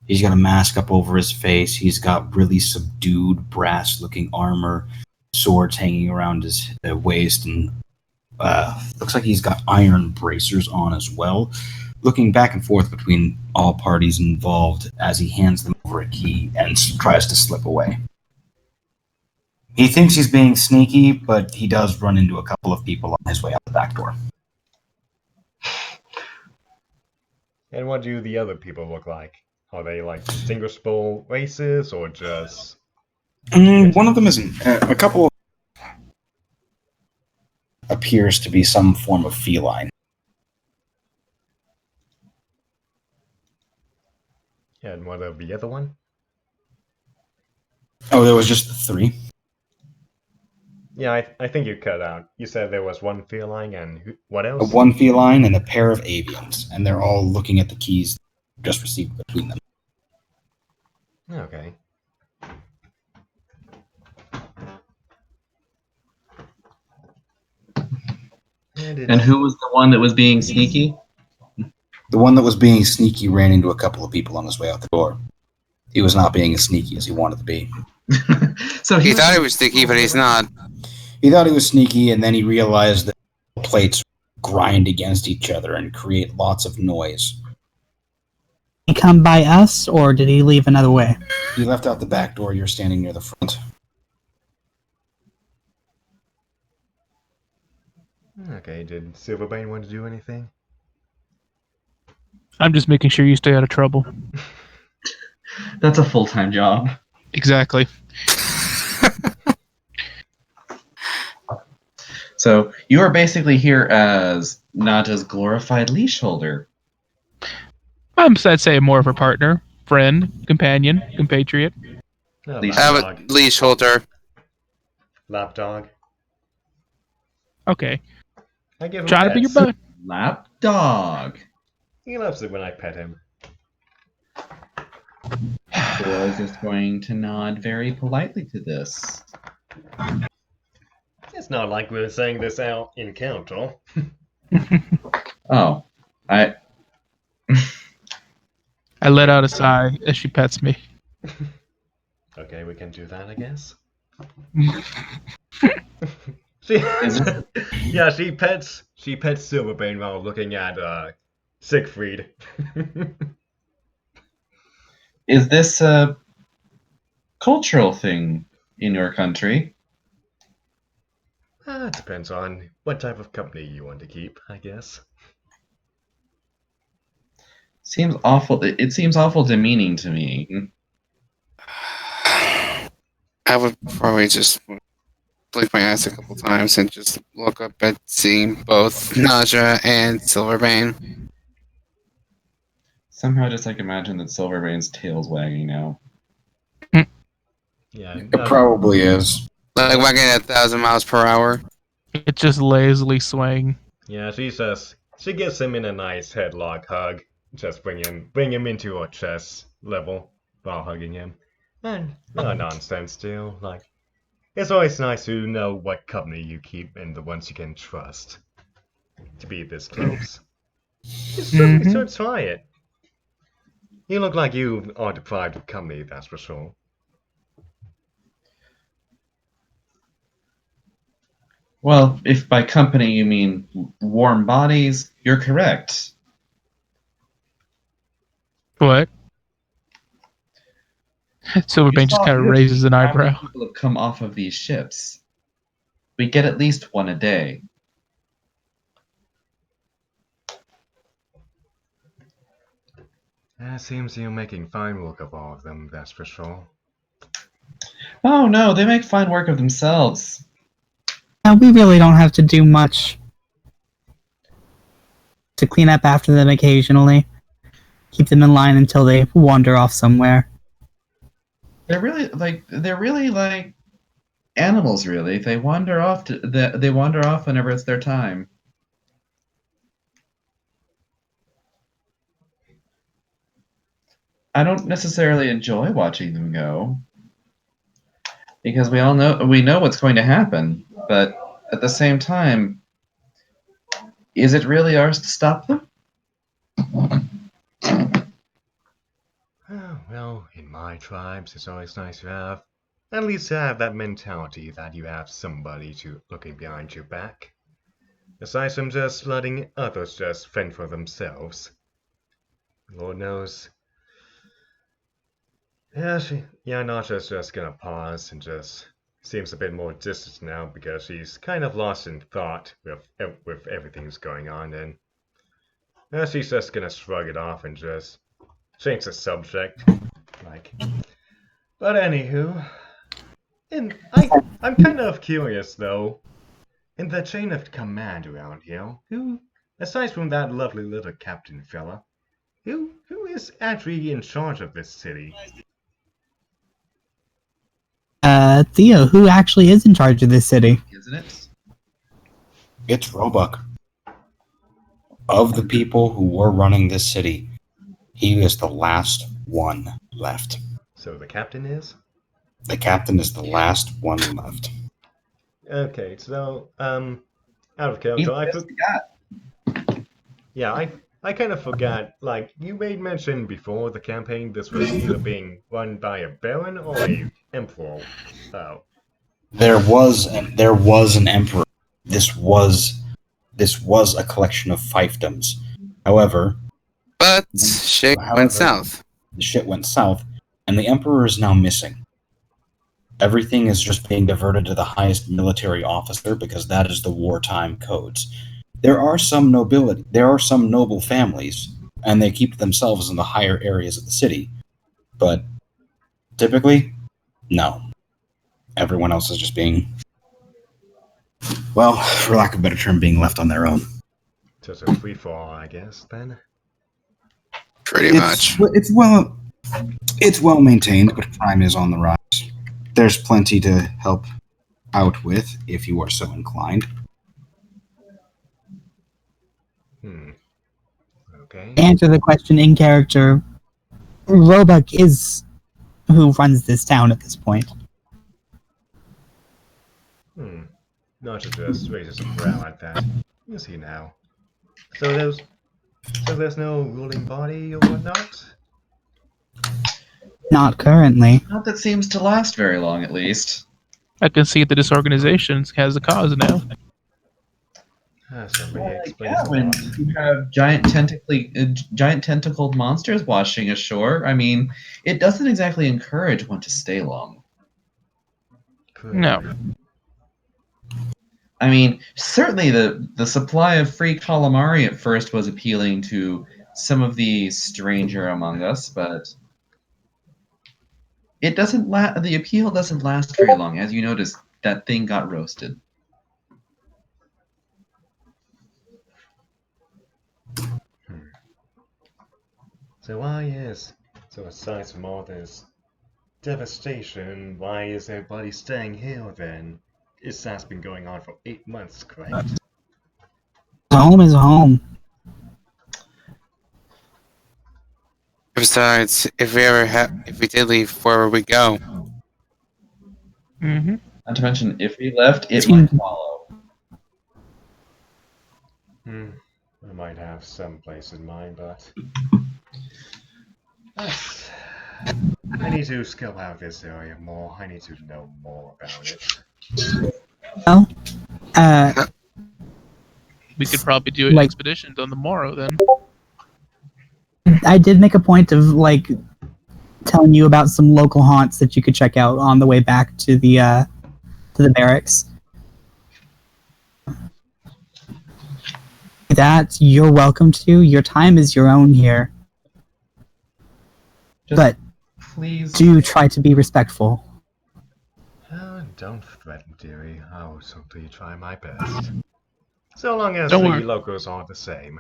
He's got a mask up over his face. He's got really subdued brass-looking armor, swords hanging around his waist, and looks like he's got iron bracers on as well. Looking back and forth between all parties involved as he hands them over a key and tries to slip away. He thinks he's being sneaky, but he does run into a couple of people on his way out the back door. And what do the other people look like? Are they like distinguishable races or just? One of them isn't. A couple appears to be some form of feline. And what of the other one? Oh, there was just the three? Yeah, I think you cut out. You said there was one feline and what else? One feline and a pair of avians, and they're all looking at the keys just received between them. Okay. And who was the one that was being sneaky? The one that was being sneaky ran into a couple of people on his way out the door. He was not being as sneaky as he wanted to be. So He thought he was sneaky, but he's not. He thought he was sneaky, and then he realized that plates grind against each other and create lots of noise. Did he come by us, or did he leave another way? He left out the back door. You're standing near the front. Okay, did Silverbane want to do anything? I'm just making sure you stay out of trouble. That's a full-time job. Exactly. So you are basically here as Nada's glorified leash holder. I'd say more of a partner, friend, companion, compatriot. No, Leash Have lapdog. a leash holder. Lapdog. Okay. I give him Try to be your pets. bud. Lap dog. He loves it when I pet him. Boy is just going to nod very politely to this. It's not like we're saying this out in council. Oh, I let out a sigh as she pets me. Okay, we can do that, I guess. Is Yeah, she pets Silverbane while looking at Siegfried. Is this a cultural thing in your country? It depends on what type of company you want to keep, I guess. Seems awful. It seems awful demeaning to me. I would probably just blink my eyes a couple times and just look up at seeing both Naja and Silverbane. Somehow, just like imagine that Silverbane's tail's wagging now. Yeah, It probably is. Like wagging at 1,000 miles per hour. It just lazily swaying. yeah. She gives him in a nice headlock hug, just bring him into her chest level while hugging him. And no nonsense, too. Like, it's always nice to know what company you keep and the ones you can trust to be this close. You certainly should try it. You look like you are deprived of company, that's for sure. Well, if by company you mean warm bodies, you're correct. What? Silverbane just kind of raises an How many eyebrow. people have come off of these ships? We get at least one a day. It seems you're making fine work of all of them, that's for sure. Oh no, they make fine work of themselves. We really don't have to do much to clean up after them occasionally. Keep them in line until they wander off somewhere. They're really like animals. Really, they wander off. They wander off whenever it's their time. I don't necessarily enjoy watching them go because we know what's going to happen. But at the same time, is it really ours to stop them? Well, in my tribes, it's always nice to have, at least have that mentality that you have somebody to looking behind your back. Aside from just letting others just fend for themselves. Lord knows. Yeah, Nasha's just gonna pause and just seems a bit more distant now because she's kind of lost in thought with everything that's going on. And she's just gonna shrug it off and just change the subject. Like, but anywho, I'm kind of curious though. In the chain of command around here, who, aside from that lovely little captain fella, who is actually in charge of this city? Theo, who actually is in charge of this city? Isn't it? It's Roebuck. Of the people who were running this city, he is the last one left. So the captain is? The captain is the last one left. Okay, so out of He's character, just the guy. yeah, I kind of forgot. Like you made mention before the campaign, this was either being run by a baron or a emperor. Oh, There was an emperor. This was a collection of fiefdoms. However, But shit went south. the shit went south, and the emperor is now missing. Everything is just being diverted to the highest military officer because that is the wartime codes. There are some noble families, and they keep themselves in the higher areas of the city. But typically, no. Everyone else is just being, well, for lack of a better term, being left on their own. just a free for all, I guess. Then. Pretty much. It's well maintained, but crime is on the rise. There's plenty to help out with if you are so inclined. Okay. Answer the question in character. Roebuck is who runs this town at this point. Not just raises a brow at that. Is he now? So there's no ruling body or whatnot? Not currently. Not that seems to last very long, at least. I can see the disorganization has a cause now. Somebody Well, explains yeah, a when lot. you have giant tentacled monsters washing ashore, I mean, it doesn't exactly encourage one to stay long. No. I mean, certainly the supply of free calamari at first was appealing to some of the stranger among us, but it doesn't the appeal doesn't last very long. As you notice, that thing got roasted. So why is so aside from all this devastation, why is everybody staying here then? This has been going on for 8 months, correct? Home is home. Besides, if we did leave, where would we go? Mm-hmm. Not to mention, if we left, it might follow. I might have some place in mind, but I need to scope out this area more. I need to know more about it. Well, We could probably do an expedition on the morrow then. I did make a point of telling you about some local haunts that you could check out on the way back to the barracks. That you're welcome to. Your time is your own here, Just but please do try to be respectful. Don't threaten, dearie. I'll simply try my best. So long as Don't the worry. locals are the same.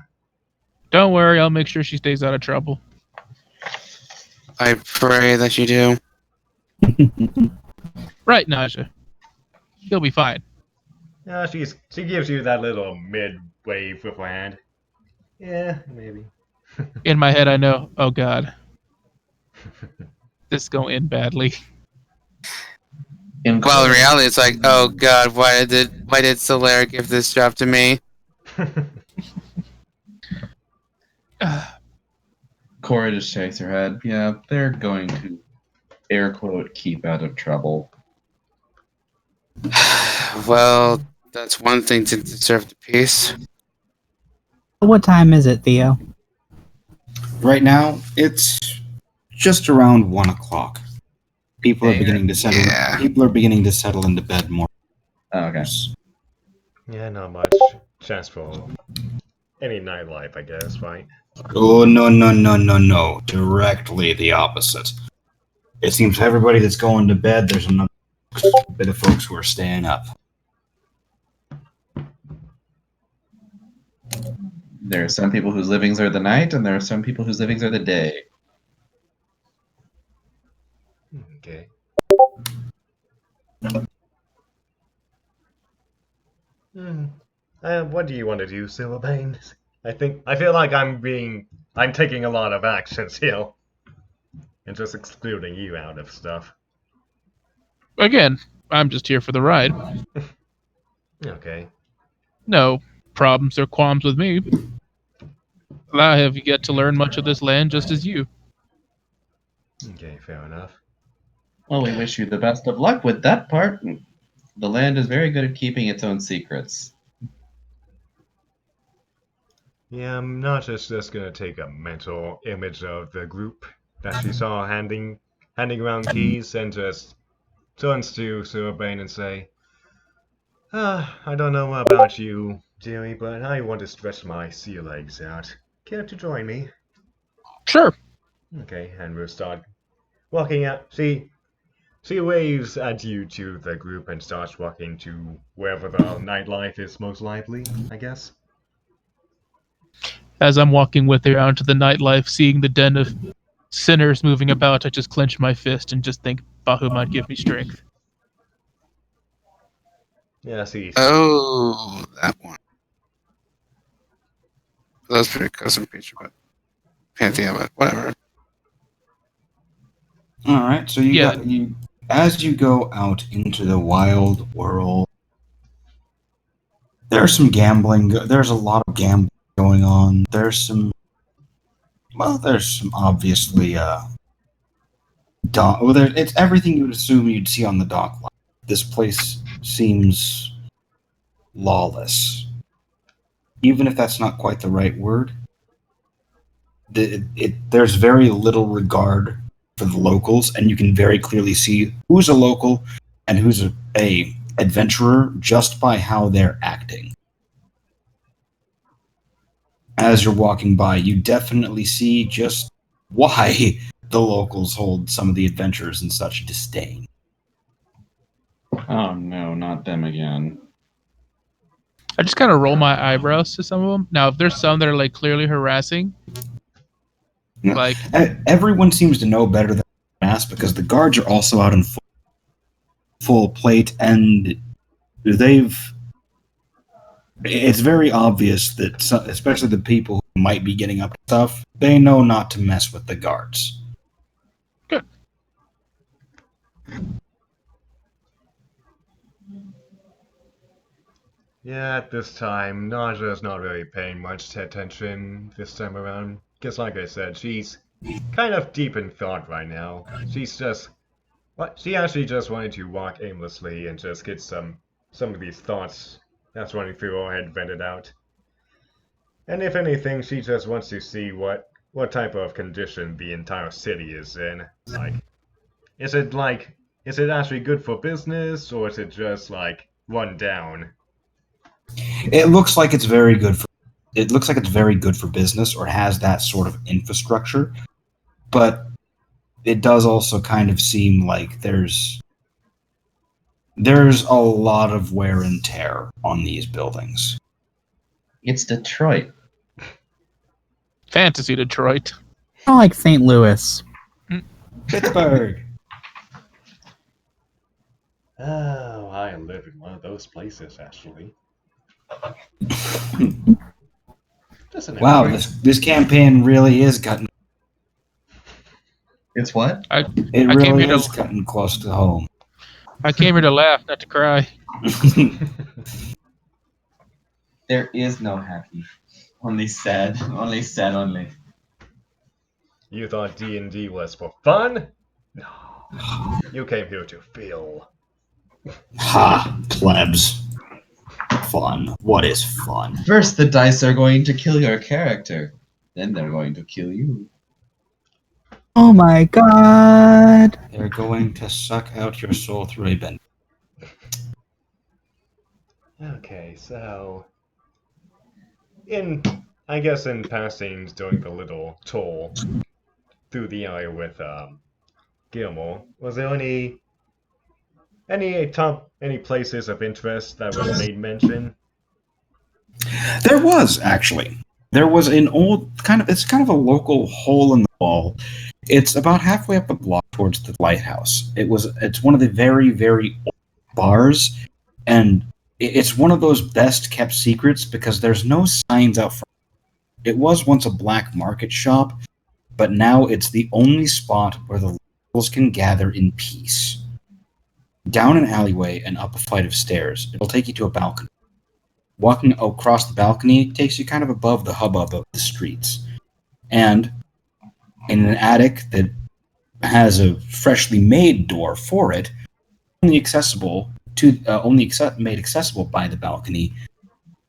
Don't worry, I'll make sure she stays out of trouble. I pray that you do. Right, Naja. You'll be fine. Yeah, she gives you that little mid-wave with her hand. Yeah, maybe. In my head, I know, oh god, this is going to end badly. Well, in reality, it's like, oh god, why did Solaire give this job to me? Cora just shakes her head. Yeah, they're going to, air quote, keep out of trouble. Well, that's one thing to deserve the peace. What time is it, Theo? Right now, it's just around 1 o'clock. People are Hey, beginning to settle. yeah. People are beginning to settle into bed more. Oh, okay. Yeah, not much chance for any nightlife, I guess, right? Oh no! Directly the opposite. It seems everybody that's going to bed, there's another bit of folks who are staying up. There are some people whose livings are the night, and there are some people whose livings are the day. Okay. What do you want to do, Silverbane? I feel like I'm taking a lot of actions here, and just excluding you out of stuff. Again, I'm just here for the ride. Okay. No problems or qualms with me. I have yet to learn much of this land just as you. Okay, fair enough. Well, we wish you the best of luck with that part. The land is very good at keeping its own secrets. Yeah, I'm not just gonna take a mental image of the group that she saw handing around keys and just turns to Silverbane and say, I don't know about you, dearie, but I want to stretch my sea legs out. Care to join me? Sure. Okay, and we'll start walking out. She waves at you to the group and starts walking to wherever the nightlife is most likely, I guess. As I'm walking with her out into the nightlife, seeing the den of sinners moving about, I just clench my fist and just think Bahu might give me strength. Yeah, see. Oh, that one. That was pretty custom feature, but Pantheon, but whatever. All right, so you as you go out into the wild world. There's some gambling. There's a lot of gambling going on. There's some obviously dock. Well, it's everything you would assume you'd see on the dock line. This place seems lawless, even if that's not quite the right word. There's very little regard for the locals, and you can very clearly see who's a local and who's a adventurer just by how they're acting. As you're walking by, you definitely see just why the locals hold some of the adventurers in such disdain. Oh no, not them again. I just kind of roll my eyebrows to some of them. Now, if there's some that are like clearly harassing, like Everyone seems to know better than ass because the guards are also out in full plate, and it's very obvious that especially the people who might be getting up to stuff, they know not to mess with the guards. good. Yeah, at this time, Naja's not really paying much attention this time around. Because, like I said, she's kind of deep in thought right now. She actually just wanted to walk aimlessly and just get some of these thoughts that's running through her head vented out. And if anything, she just wants to see what type of condition the entire city is in. Is it actually good for business, or is it just like run down? It looks like it's very good for. It looks like it's very good for business, or has that sort of infrastructure. But it does also kind of seem like there's a lot of wear and tear on these buildings. It's Detroit. Fantasy Detroit. I like St. Louis. Pittsburgh. Oh, I live in one of those places, actually. Wow, this campaign really is cutting. It's what? I It came really here is to cutting close to home. I came here to laugh, not to cry. There is no happy. Only sad. Only sad only. You thought D&D was for fun? No. You came here to feel. Ha, plebs. Fun. What is fun? First, the dice are going to kill your character. Then they're going to kill you. Oh my god. They're going to suck out your soul through a bend. Okay, so I guess in passing during the little tour through the area with Gilmore, was there any places of interest that was made mention? There was actually. There was an old it's kind of a local hole in the wall. It's about halfway up the block towards the lighthouse. It's one of the very, very old bars, and it's one of those best kept secrets because there's no signs out front. It was once a black market shop, but now it's the only spot where the locals can gather in peace. Down an alleyway and up a flight of stairs, it'll take you to a balcony. Walking across the balcony takes you kind of above the hubbub of the streets. And in an attic that has a freshly made door for it, only made accessible by the balcony,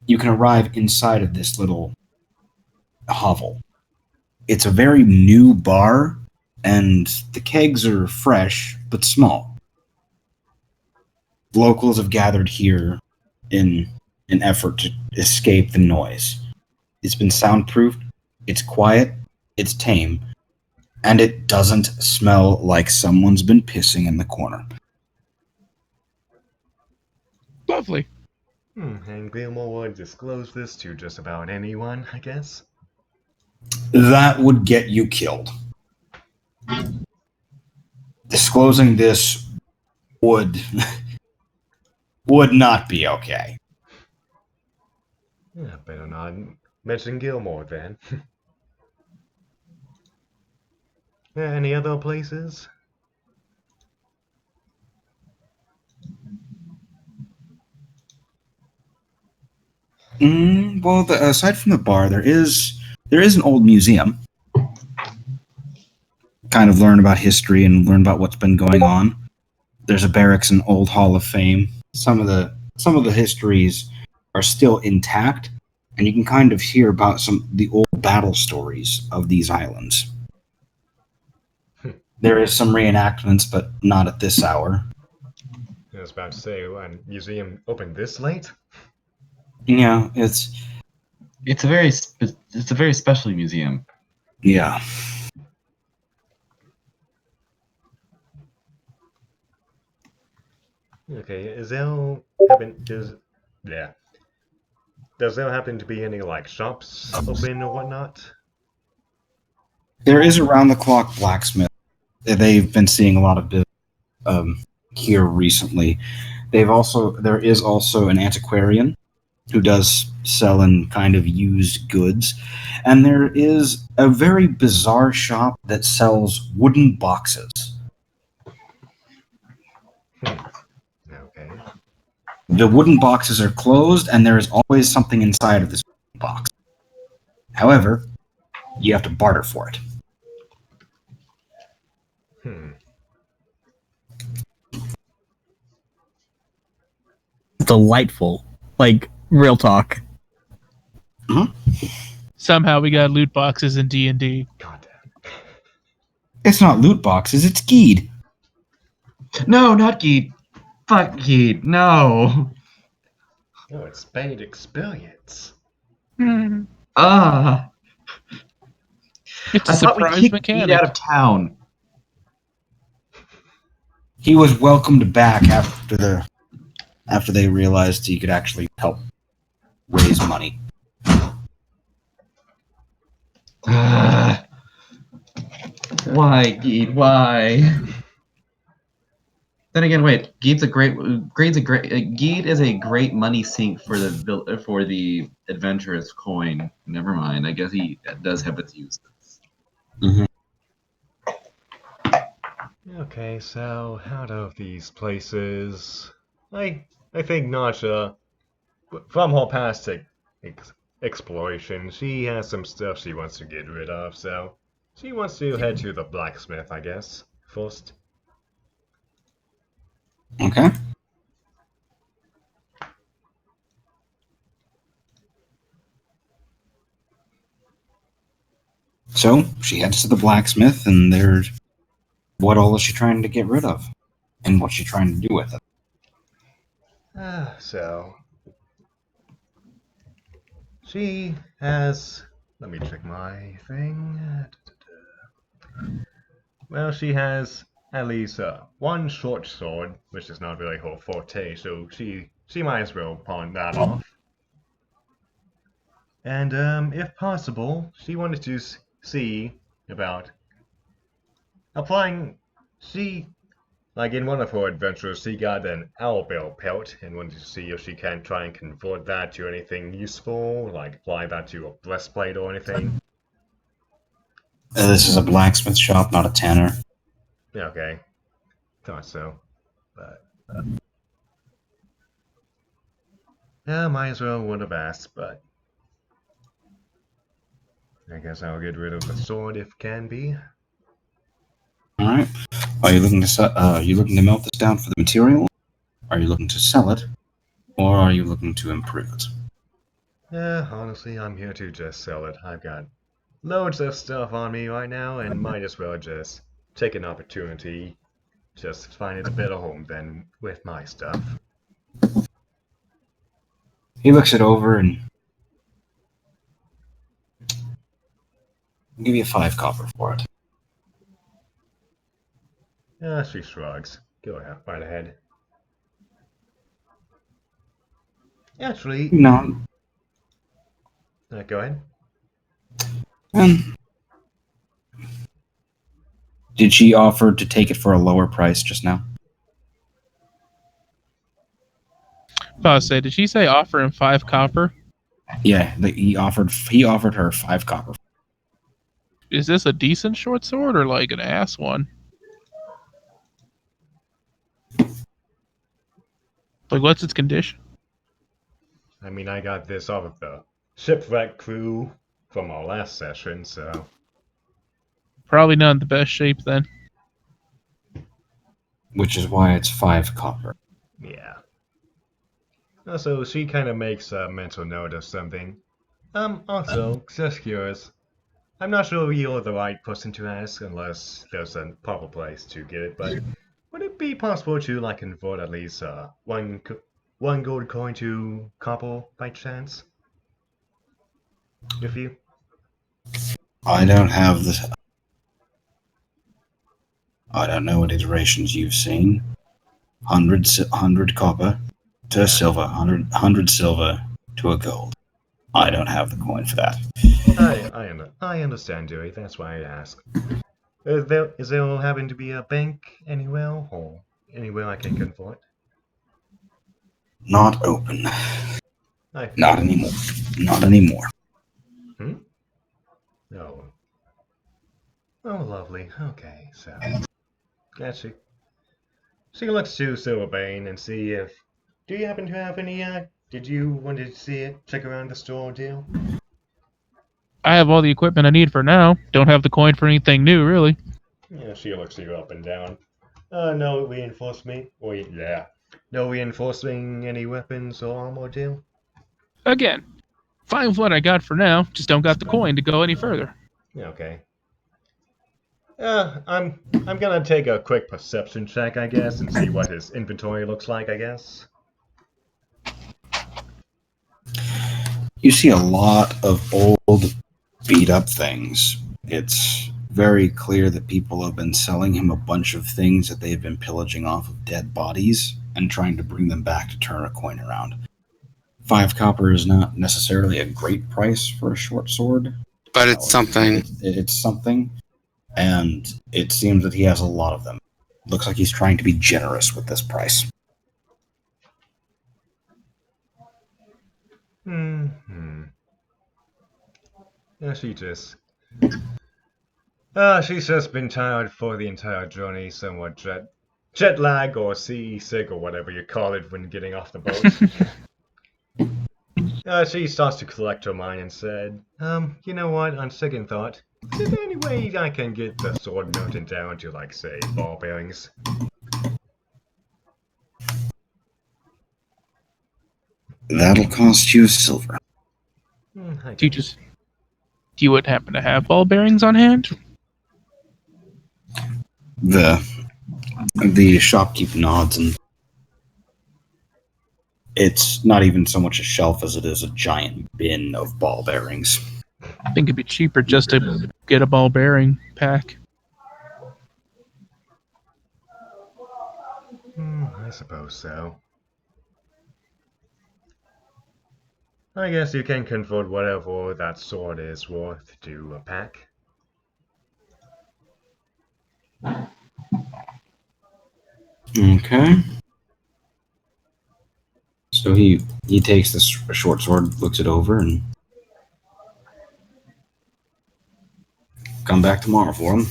you can arrive inside of this little hovel. It's a very new bar, and the kegs are fresh but small. Locals have gathered here in an effort to escape the noise. It's been soundproofed, it's quiet, it's tame, and it doesn't smell like someone's been pissing in the corner. Lovely. And Gilmore would disclose this to just about anyone, I guess? That would get you killed. Disclosing this would not be okay. Yeah, better not mention Gilmore then. Any other places? Well, aside from the bar, there is an old museum. Kind of learn about history and learn about what's been going on. There's a barracks and old Hall of Fame. Some of the histories are still intact, and you can kind of hear about the old battle stories of these islands. There is some reenactments, but not at this hour. I was about to say, museum open this late? Yeah, it's It's a very special museum. yeah. Okay, does there happen to be any shops open or whatnot? There is a round-the-clock blacksmith. They've been seeing a lot of business here recently. There is also an antiquarian who does sell in kind of used goods, and there is a very bizarre shop that sells wooden boxes. Okay. The wooden boxes are closed, and there is always something inside of this box. However, you have to barter for it. Delightful. Like, real talk. Somehow we got loot boxes in D&D. God damn. It's not loot boxes, it's geed. No, not Geed. Fuck Geed. No. Oh, it's paid experience. Ah. It's a I thought we surprise kicked mechanic. Geed out of town. He was welcomed back after they realized he could actually help raise money. Why, Geed? Why? Then again, wait. Geed is a great money sink for the adventurous coin. Never mind. I guess he does have its uses. Okay, so out of these places, I think Nacha, from her past exploration, she has some stuff she wants to get rid of, so she wants to head to the blacksmith, I guess, first. Okay. So she heads to the blacksmith, and there's what all is she trying to get rid of, and what's she trying to do with it? So she has. Let me check my thing. Well, she has at least one short sword, which is not really her forte, so she might as well pawn that off. And if possible, she wanted to see about applying. She like in one of her adventures, she got an owlbear pelt and wanted to see if she can try and convert that to anything useful, like apply that to a breastplate or anything. This is a blacksmith shop, not a tanner. Okay, thought so, but yeah, might as well would have asked, but I guess I'll get rid of the sword if can be. All right. Are you looking to you looking to melt this down for the material? Are you looking to sell it, or are you looking to improve it? Yeah, honestly, I'm here to just sell it. I've got loads of stuff on me right now, and might as well just take an opportunity, just find it a better home than with my stuff. He looks it over and give you 5 copper for it. She shrugs. Go ahead, right ahead. Actually, No. go ahead. Um, did she offer to take it for a lower price just now? I say, did she say offer him 5 copper? Yeah, he offered her 5 copper. Is this a decent short sword or like an ass one? Like, what's its condition? I mean, I got this off of the shipwreck crew from our last session, so Probably not in the best shape then. Which is why it's 5 copper. yeah. Also, she kind of makes a mental note of something. Also, just curious. I'm not sure you're the right person to ask unless there's a proper place to get it, but would it be possible to like convert at least one gold coin to copper by chance? With you? I don't have this. I don't know what iterations you've seen. 100 copper to a silver, 100 silver to a gold. I don't have the coin for that. I understand, Joey. That's why I ask. Is there happen to be a bank anywhere or anywhere I can convert? Not open. I Not figured. anymore. Not anymore. Hmm? Oh. Oh, lovely. Okay, so. Gotcha. She looks to Silverbane and see if. Do you happen to have any, did you want to see it? Check around the store deal? I have all the equipment I need for now. Don't have the coin for anything new, really. Yeah, she looks you up and down. No reinforcement. Yeah. No reinforcing any weapons or armor deal? Again, fine with what I got for now. Just don't got the coin to go any further. Okay. I'm gonna take a quick perception check, I guess, and see what his inventory looks like, I guess. You see a lot of old, beat up things. It's very clear that people have been selling him a bunch of things that they've been pillaging off of dead bodies and trying to bring them back to turn a coin around. 5 copper is not necessarily a great price for a short sword. But it's something. It's something, and it seems that he has a lot of them. Looks like he's trying to be generous with this price. Yeah, she just. She's just been tired for the entire journey, somewhat jet lag or seasick or whatever you call it when getting off the boat. She starts to collect her mind and said, you know what, on second thought, is there any way I can get the sword melted down to, like, say, ball bearings? That'll cost you silver. I Do you guess. do you happen to have ball bearings on hand? The shopkeep nods, and it's not even so much a shelf as it is a giant bin of ball bearings. I think it'd be cheaper just to get a ball bearing pack. I suppose so. I guess you can convert whatever that sword is worth to a pack. Okay. So he takes this short sword, looks it over, and come back tomorrow for him.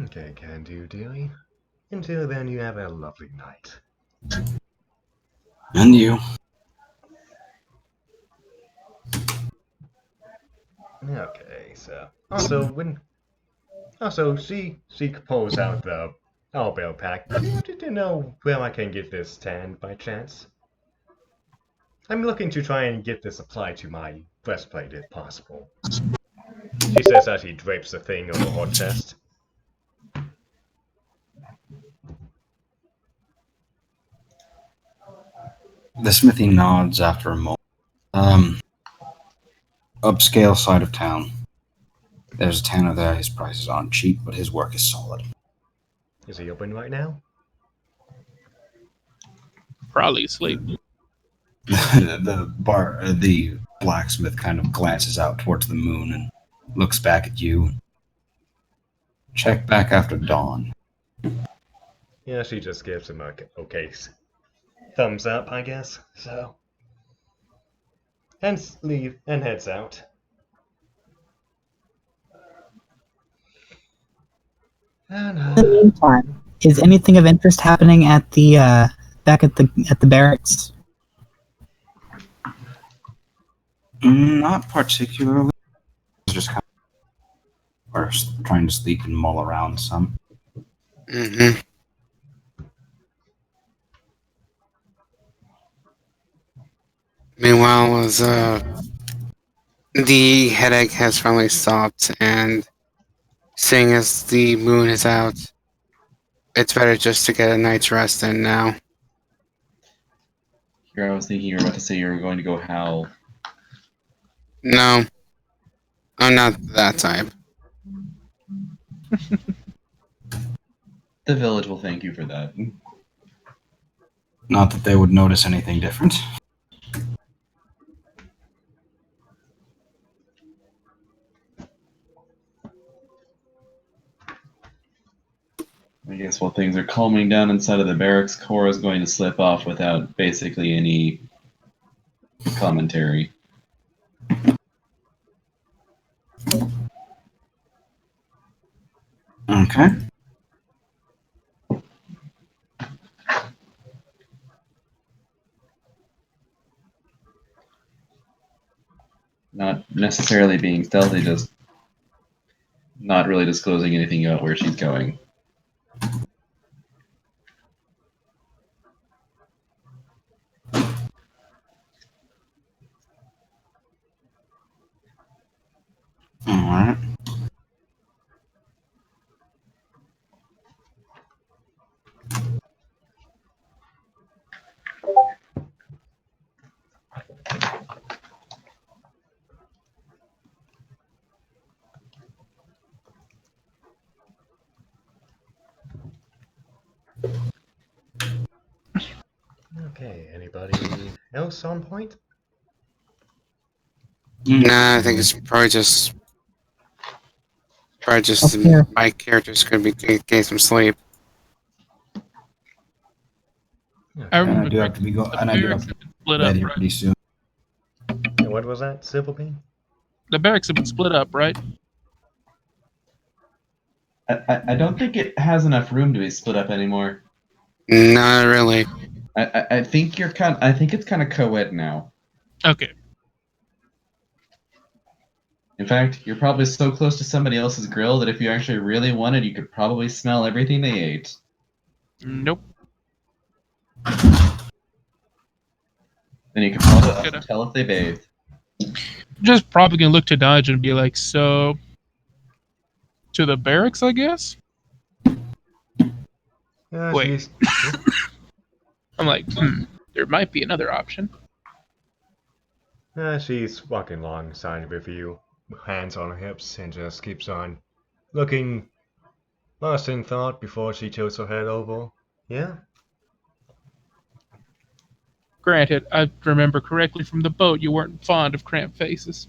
Okay, can do, dearie. Until then, you have a lovely night. And you. Okay, so also she pulls out the owlbear pack. Did you know where I can get this tanned by chance? I'm looking to try and get this applied to my breastplate if possible. She says as she drapes the thing over her chest. The smithy nods after a moment. Upscale side of town. There's a tanner there. His prices aren't cheap, but his work is solid. Is he open right now? Probably asleep. The blacksmith kind of glances out towards the moon and looks back at you. Check back after dawn. Yeah, she just gives him a okay thumbs up, I guess. So, and heads out. And In the meantime, is anything of interest happening at the back at the barracks? Not particularly. Just kind of or trying to sleep and mull around some. Mm-hmm. Meanwhile, as the headache has finally stopped, and seeing as the moon is out, it's better just to get a night's rest in now. Here I was thinking you were about to say you were going to go howl. No, I'm not that type. The village will thank you for that. Not that they would notice anything different. I guess while things are calming down inside of the barracks, Cora's going to slip off without basically any commentary. Okay. Not necessarily being stealthy, just not really disclosing anything about where she's going. Alright. okay, anybody else on point? Nah, I think it's probably just Okay. my character's gonna be getting some sleep. I And I remember do have to be the and I do have barracks to have been split bed up, here right? pretty soon. And what was that, Silverbean? The barracks have been split up, right? I don't think it has enough room to be split up anymore. Not really. I think I think it's kind of co-ed now. Okay. In fact, you're probably so close to somebody else's grill that if you actually really wanted, you could probably smell everything they ate. Nope. Then you could probably Just also gonna- tell if they bathed. Just probably gonna look to Dodge and be like, so to the barracks, I guess. Yeah, Wait. she's. I'm like, there might be another option. She's walking alongside with you, hands on her hips, and just keeps on looking lost in thought before she tilts her head over. Yeah? Granted, I remember correctly from the boat you weren't fond of cramped faces.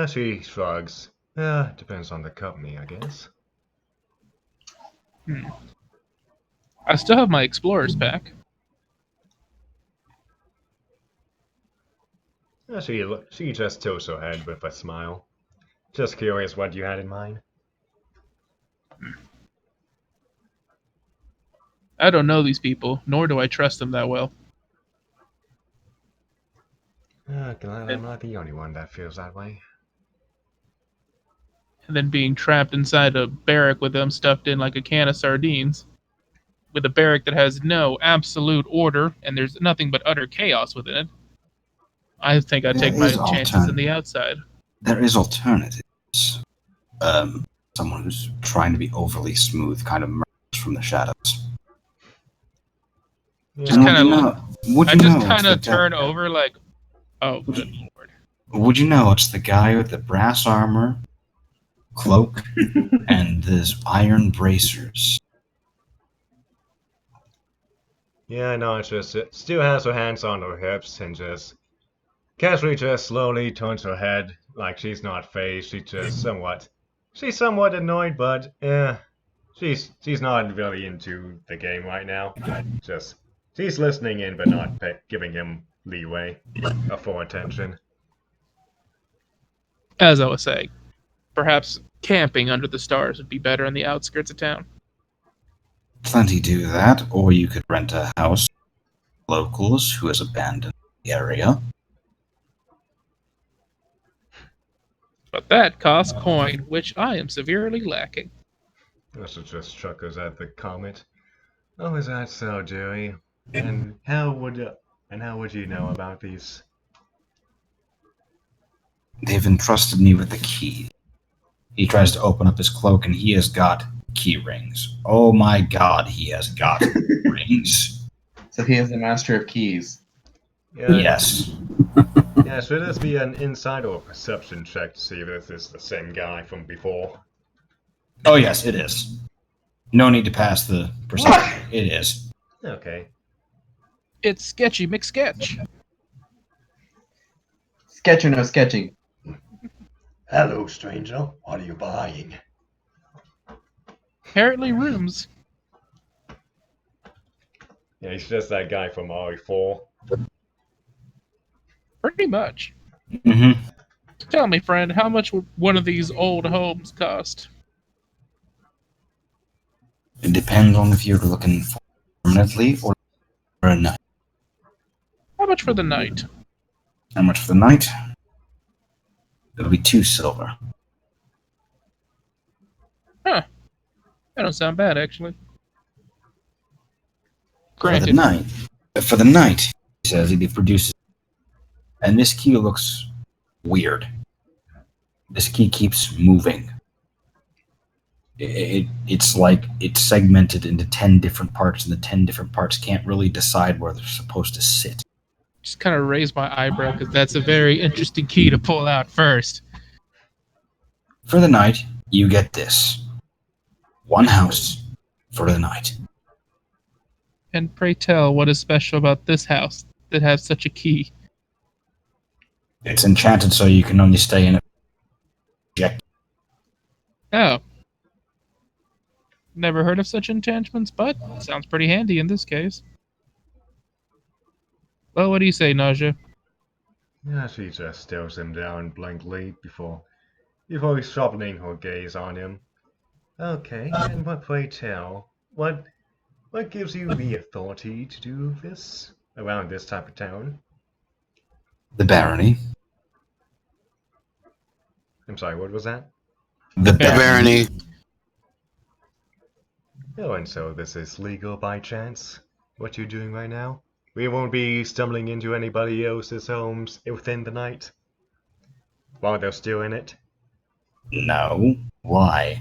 She shrugs. Depends on the company, I guess. I still have my explorer's pack. She just tilts her head with a smile. Just curious what you had in mind. I don't know these people, nor do I trust them that well. Glad I'm not the only one that feels that way. And then being trapped inside a barrack with them stuffed in like a can of sardines. With a barrack that has no absolute order, and there's nothing but utter chaos within it. I think I'd take my chances in the outside. There is alternatives. Someone who's trying to be overly smooth kind of emerges from the shadows. Just And kind of, I just kind of turn over like, oh, good lord. Would you know it's the guy with the brass armor, cloak, and his iron bracers? Yeah, no, it's just it still has her hands on her hips and just casually just slowly turns her head like she's not phased. She's somewhat annoyed, but she's not really into the game right now. Just she's listening in, but not giving him leeway or full attention. As I was saying, perhaps camping under the stars would be better on the outskirts of town. Plenty do that, or you could rent a house locals who has abandoned the area. But that costs coin, which I am severely lacking. Also just chuckles at the comment. Oh, is that so, Joey? And how would you know about these? They've entrusted me with the key. He tries to open up his cloak and he has got key rings. Oh my god, he has got rings. So he is the master of keys. Yeah, Yes. Yeah, should this be an insight or perception check to see if this is the same guy from before? Oh yes, it is. No need to pass the perception. It is. Okay. It's sketchy McSketch. Sketch or no sketching? Hello, stranger. What are you buying? Apparently rooms. Yeah, he's just that guy from RE4. Pretty much. Mm-hmm. Tell me, friend, how much would one of these old homes cost? It depends on if you're looking for permanently or for a night. How much for the night? How much for the night? It'll be 2 silver. Huh. That don't sound bad, actually. For the Granted. night. For the night, he says, he produces. And this key looks weird. This key keeps moving. It's like it's segmented into 10 different parts, and the 10 different parts can't really decide where they're supposed to sit. Just kind of raise my eyebrow because that's a very interesting key to pull out first. For the night, you get this. 1 house for the night. And pray tell, what is special about this house that has such a key? It's enchanted so you can only stay in it. Oh. Never heard of such enchantments, but sounds pretty handy in this case. Well, what do you say, Nausea? Yeah, she just stares him down blankly before sharpening her gaze on him. Okay, and what pray tell? What gives you the authority to do this around this type of town? The barony. I'm sorry, what was that? The The barony. barony. Oh, and so this is legal by chance? What you're doing right now? We won't be stumbling into anybody else's homes within the night while they're still in it? No. Why?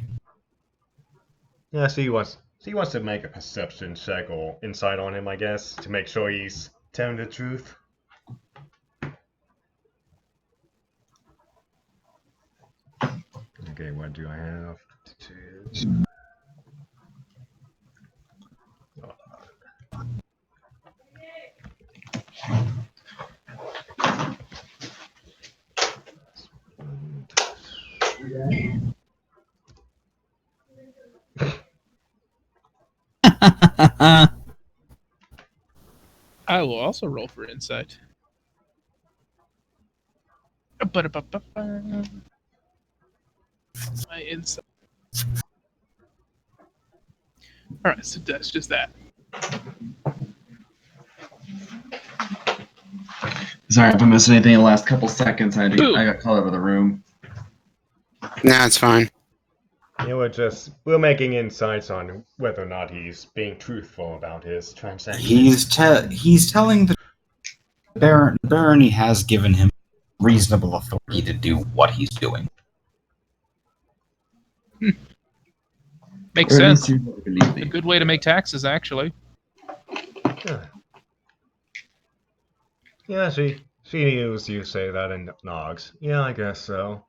Yeah, she wants to make a perception check or insight on him, I guess, to make sure he's telling the truth. Okay, what do I have? I will also roll for insight. Ba-da-ba-ba-ba. My insight. Alright, so that's just that. Sorry if I missed anything in the last couple seconds. I Boom. got called out of the room. Nah, it's fine. Yeah, we're making insights on whether or not he's being truthful about his transactions. He's telling the barony has given him reasonable authority to do what he's doing. Makes Or at least sense. you believe A me. good way to make taxes, actually. Yeah, yeah, she hears you say that and nods. Yeah, I guess so.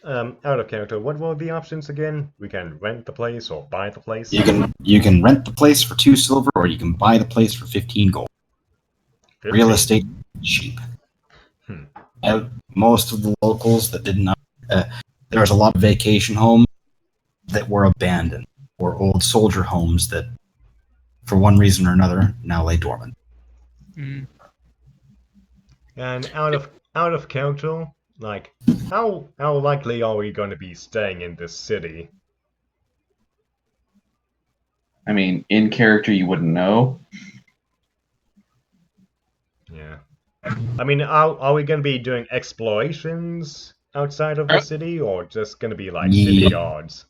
Out of character, what were the options again? We can rent the place or buy the place? You can rent the place for 2 silver, or you can buy the place for 15 gold. 15? Real estate cheap. Hmm. Most of the locals that didn't know, there was a lot of vacation homes that were abandoned, or old soldier homes that, for one reason or another, now lay dormant. Mm. And out of character, like how likely are we going to be staying in this city? I mean, in character, you wouldn't know. Yeah. I mean, are we going to be doing explorations outside of the city, or just going to be like city Yeah. guards?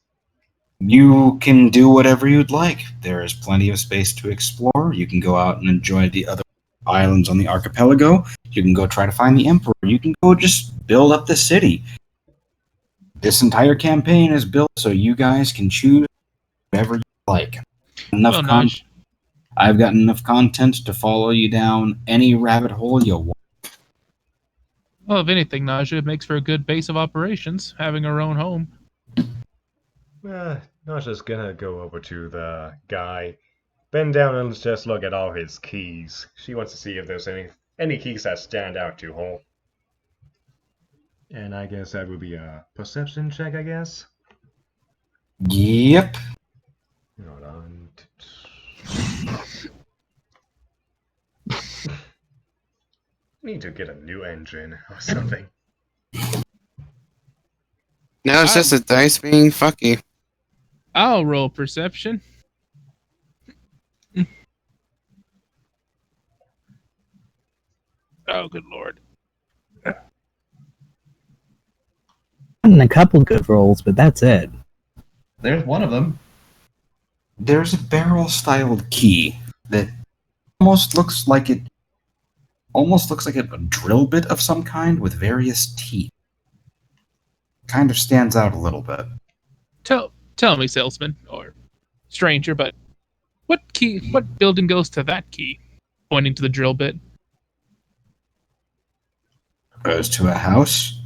You can do whatever you'd like. There is plenty of space to explore. You can go out and enjoy the other islands on the archipelago. You can go try to find the Emperor. You can go just build up the city. This entire campaign is built so you guys can choose whatever you like. Well, Naj, I've got enough content to follow you down any rabbit hole you want. well, if anything, Naja, it makes for a good base of operations, having our own home. Not just gonna go over to the guy, bend down and just look at all his keys. She wants to see if there's any keys that stand out to her. And I guess that would be a perception check, I guess. Yep. Hold on. Need to get a new engine or something. No, it's just the dice being fucky. I'll roll perception. Oh, good lord. And a couple good rolls, but that's it. There's one of them. There's a barrel-styled key that almost looks like a drill bit of some kind with various teeth. Kind of stands out a little bit. Tell me, salesman, or stranger, but what building goes to that key? Pointing to the drill bit. Goes to a house.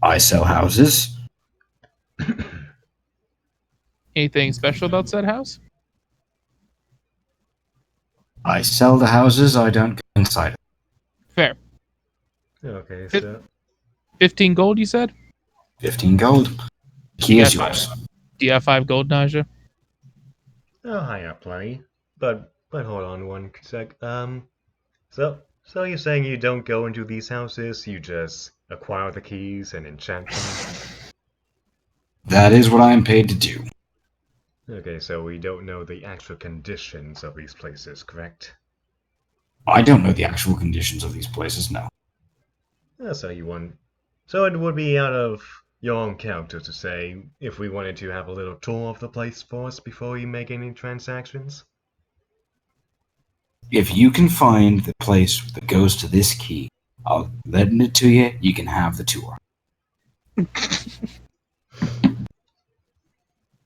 I sell houses. Anything special about said house? I sell the houses, I don't go inside. Fair. Okay, Fif- so 15 gold, you said? 15 gold. Key is yours. Do you have 5 gold, Naja? I have plenty. But hold on one sec. So So you're saying you don't go into these houses, you just acquire the keys and enchant them? That is what I am paid to do. Okay, so we don't know the actual conditions of these places, correct? I don't know the actual conditions of these places, no. So you want. So it would be out of your own character to say if we wanted to have a little tour of the place for us before you make any transactions? If you can find the place that goes to this key, I'll lend it to you. You can have the tour.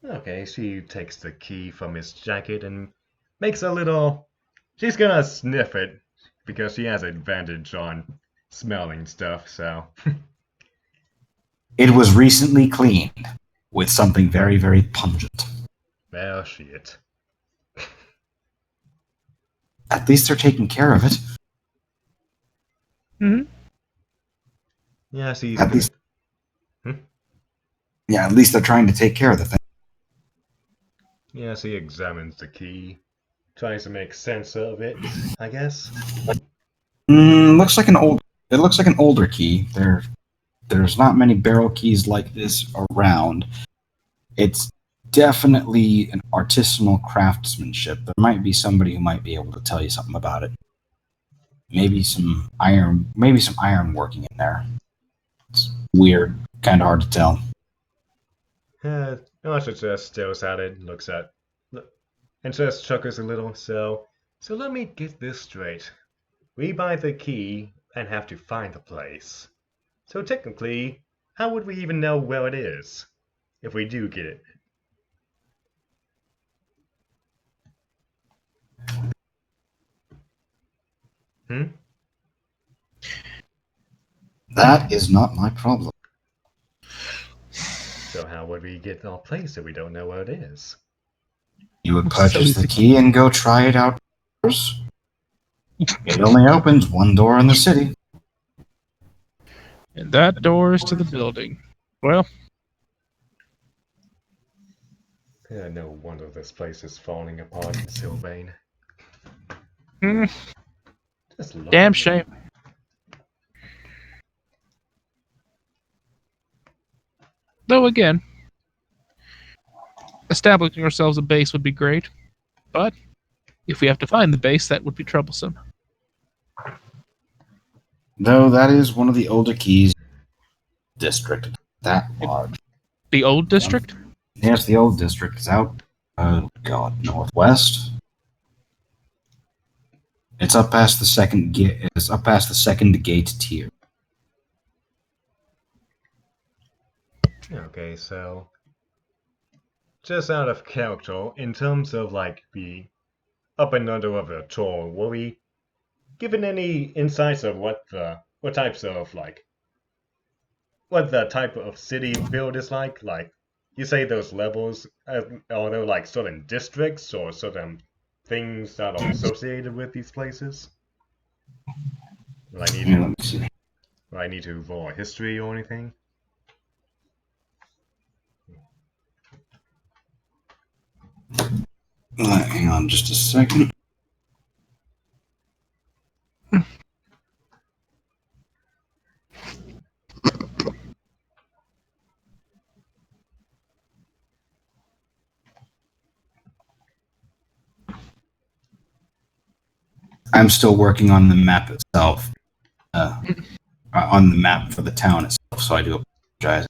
Okay, she takes the key from his jacket and makes a little. She's gonna sniff it because she has advantage on smelling stuff, so. It was recently cleaned with something very, very pungent. Well, shit. At least they're taking care of it. Yeah, she's At gonna. least, yeah, at least they're trying to take care of the thing. Yeah, she examines the key, tries to make sense of it, I guess. Looks like an old. It looks like an older key. There's not many barrel keys like this around. It's definitely an artisanal craftsmanship. There might be somebody who might be able to tell you something about it. Maybe some iron working in there. It's weird, kind of hard to tell. Nasha just stares at it, looks at, and just chuckles a little. So let me get this straight. We buy the key and have to find the place. So technically, how would we even know where it is if we do get it? Hmm? That is not my problem. So how would we get our place if we don't know where it is? You would purchase the key and go try it out first. It only opens one door in the city. And that door is to the building. Well, No wonder this place is falling apart in Sylvain. hmm, Just look damn at it. shame. Though again, establishing ourselves a base would be great, but if we have to find the base, that would be troublesome. Though that is one of the older keys district. That large. The old district? Yes, the old district is out. Oh God, northwest. It's up past the second gate. It's up past the second gate tier. Okay, so just out of character, in terms of like the up and under of a tour, were we given any insights of what types of like what the type of city build is like? Like you say those levels, are there like certain districts or certain things that are associated with these places? Will I need Here, to let me see. will I need to roll a history or anything? Hang on just a second. I'm still working on the map itself. On the map for the town itself, so I do apologize.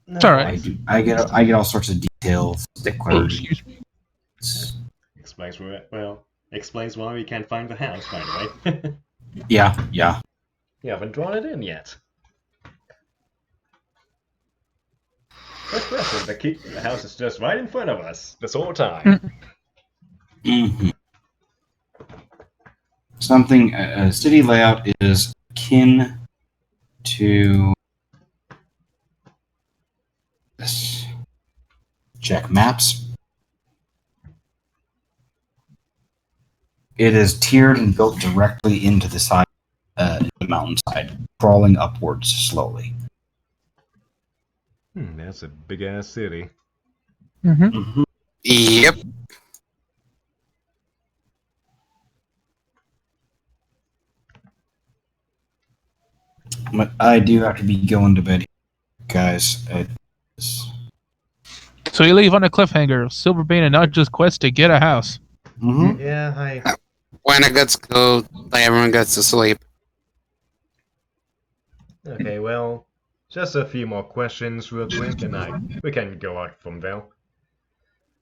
It's all right. I get all sorts of details, Oh, sticklers. excuse me. Explains why we can't find the house, by the way. Yeah. You haven't drawn it in yet. Quick question, the house is just right in front of us this whole time. Mm-hmm. Something a city layout is akin to this. Check maps. It is tiered and built directly into the side, the mountainside, crawling upwards slowly. That's a big ass city. Mm-hmm. Yep. But I do have to be going to bed, guys. So you leave on a cliffhanger. Silverbane and Nudge's quest to get a house. Mm-hmm. Yeah, I. When it gets cold, everyone gets to sleep. Okay, well, just a few more questions, real quick, and we can go out from there.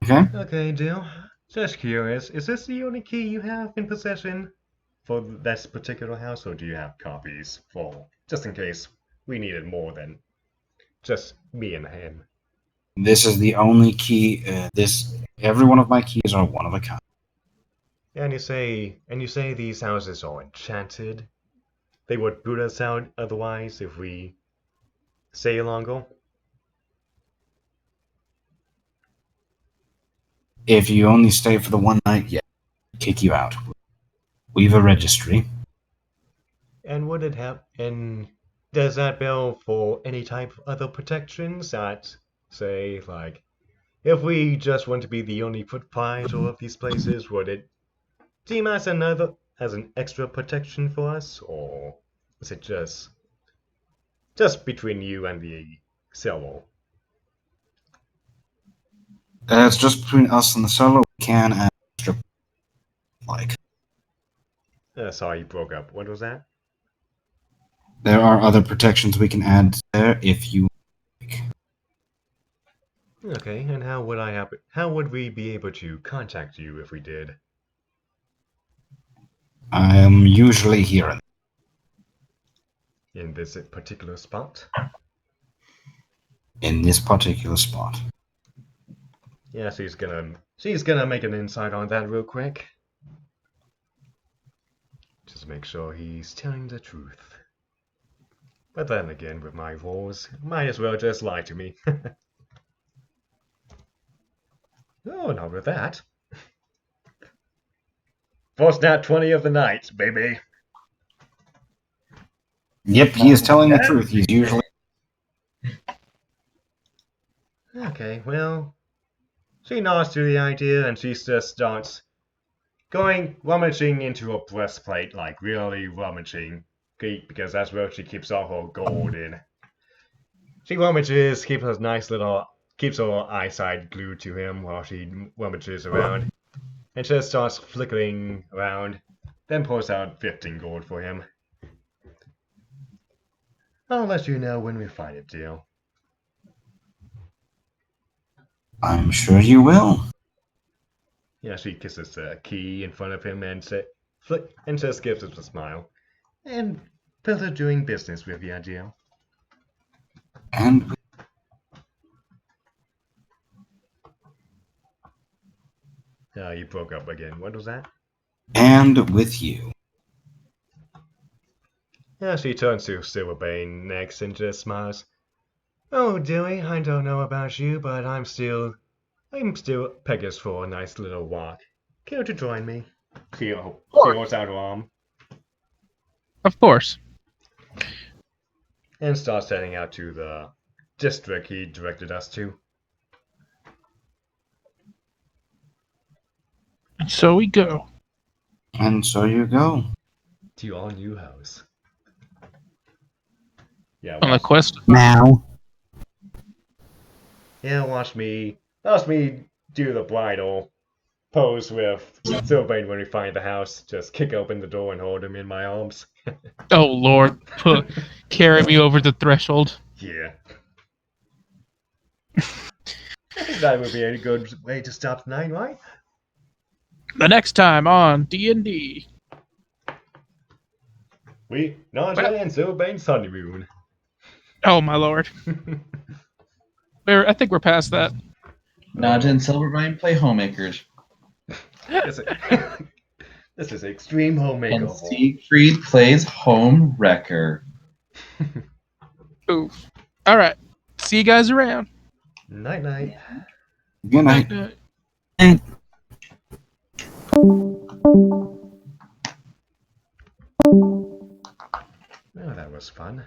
Okay. Okay, Jill. Just curious, is this the only key you have in possession for this particular house, or do you have copies for just in case we needed more than just me and him? This is the only key. Every one of my keys are one of a kind. And you say these houses are enchanted? They would boot us out otherwise if we stay longer? If you only stay for the one night, yeah, kick you out. We've a registry. And would it have and does that bill for any type of other protections that say like if we just want to be the only proprietor of these places, would it seem as an extra protection for us, or is it just between you and the seller? It's just between us and the seller. We can add extra, like, Sorry, you broke up. What was that? there are other protections we can add there if you like. Okay, and how would we be able to contact you if we did? I am usually here. In this particular spot? In this particular spot. Yeah, she's gonna make an insight on that real quick. Just make sure he's telling the truth. But then again, with my rolls, might as well just lie to me. Oh, not with that. First nat 20 of the night, baby. Yep, he is telling the truth. He's usually. Okay, well, she nods to the idea and she just starts rummaging into her breastplate, like really rummaging, because that's where she keeps all her gold in. She rummages, keeps her eyesight glued to him while she rummages around, and just starts flickering around, then pulls out 15 gold for him. I'll let you know when we find it, deal. I'm sure you will. Yeah, she kisses the key in front of him and just gives us a smile. And pleasure doing business with you, deal. And You broke up again. What was that? with you. Yeah, she turns to Silverbane next and just smiles. Oh, Dewey, I don't know about you, but I'm still peggers for a nice little walk. Care to join me? She holds out her arm Of course. and starts heading out to the district he directed us to. And so we go. And so you go. To your new house. Yeah, On the watch, quest. Now. watch me do the bridal pose with Silverbane when we find the house. Just kick open the door and hold him in my arms. Oh Lord, carry me over the threshold. Yeah. I think that would be a good way to stop tonight, right? The next time on D&D. Naja and Silverbane's honeymoon. Oh my Lord. I think we're past that. Naja and Silvervine play homemakers. This is extreme home And makeover. Siegfried plays home wrecker. Oof. All right. See you guys around. Night night. Good night. And Oh, that was fun.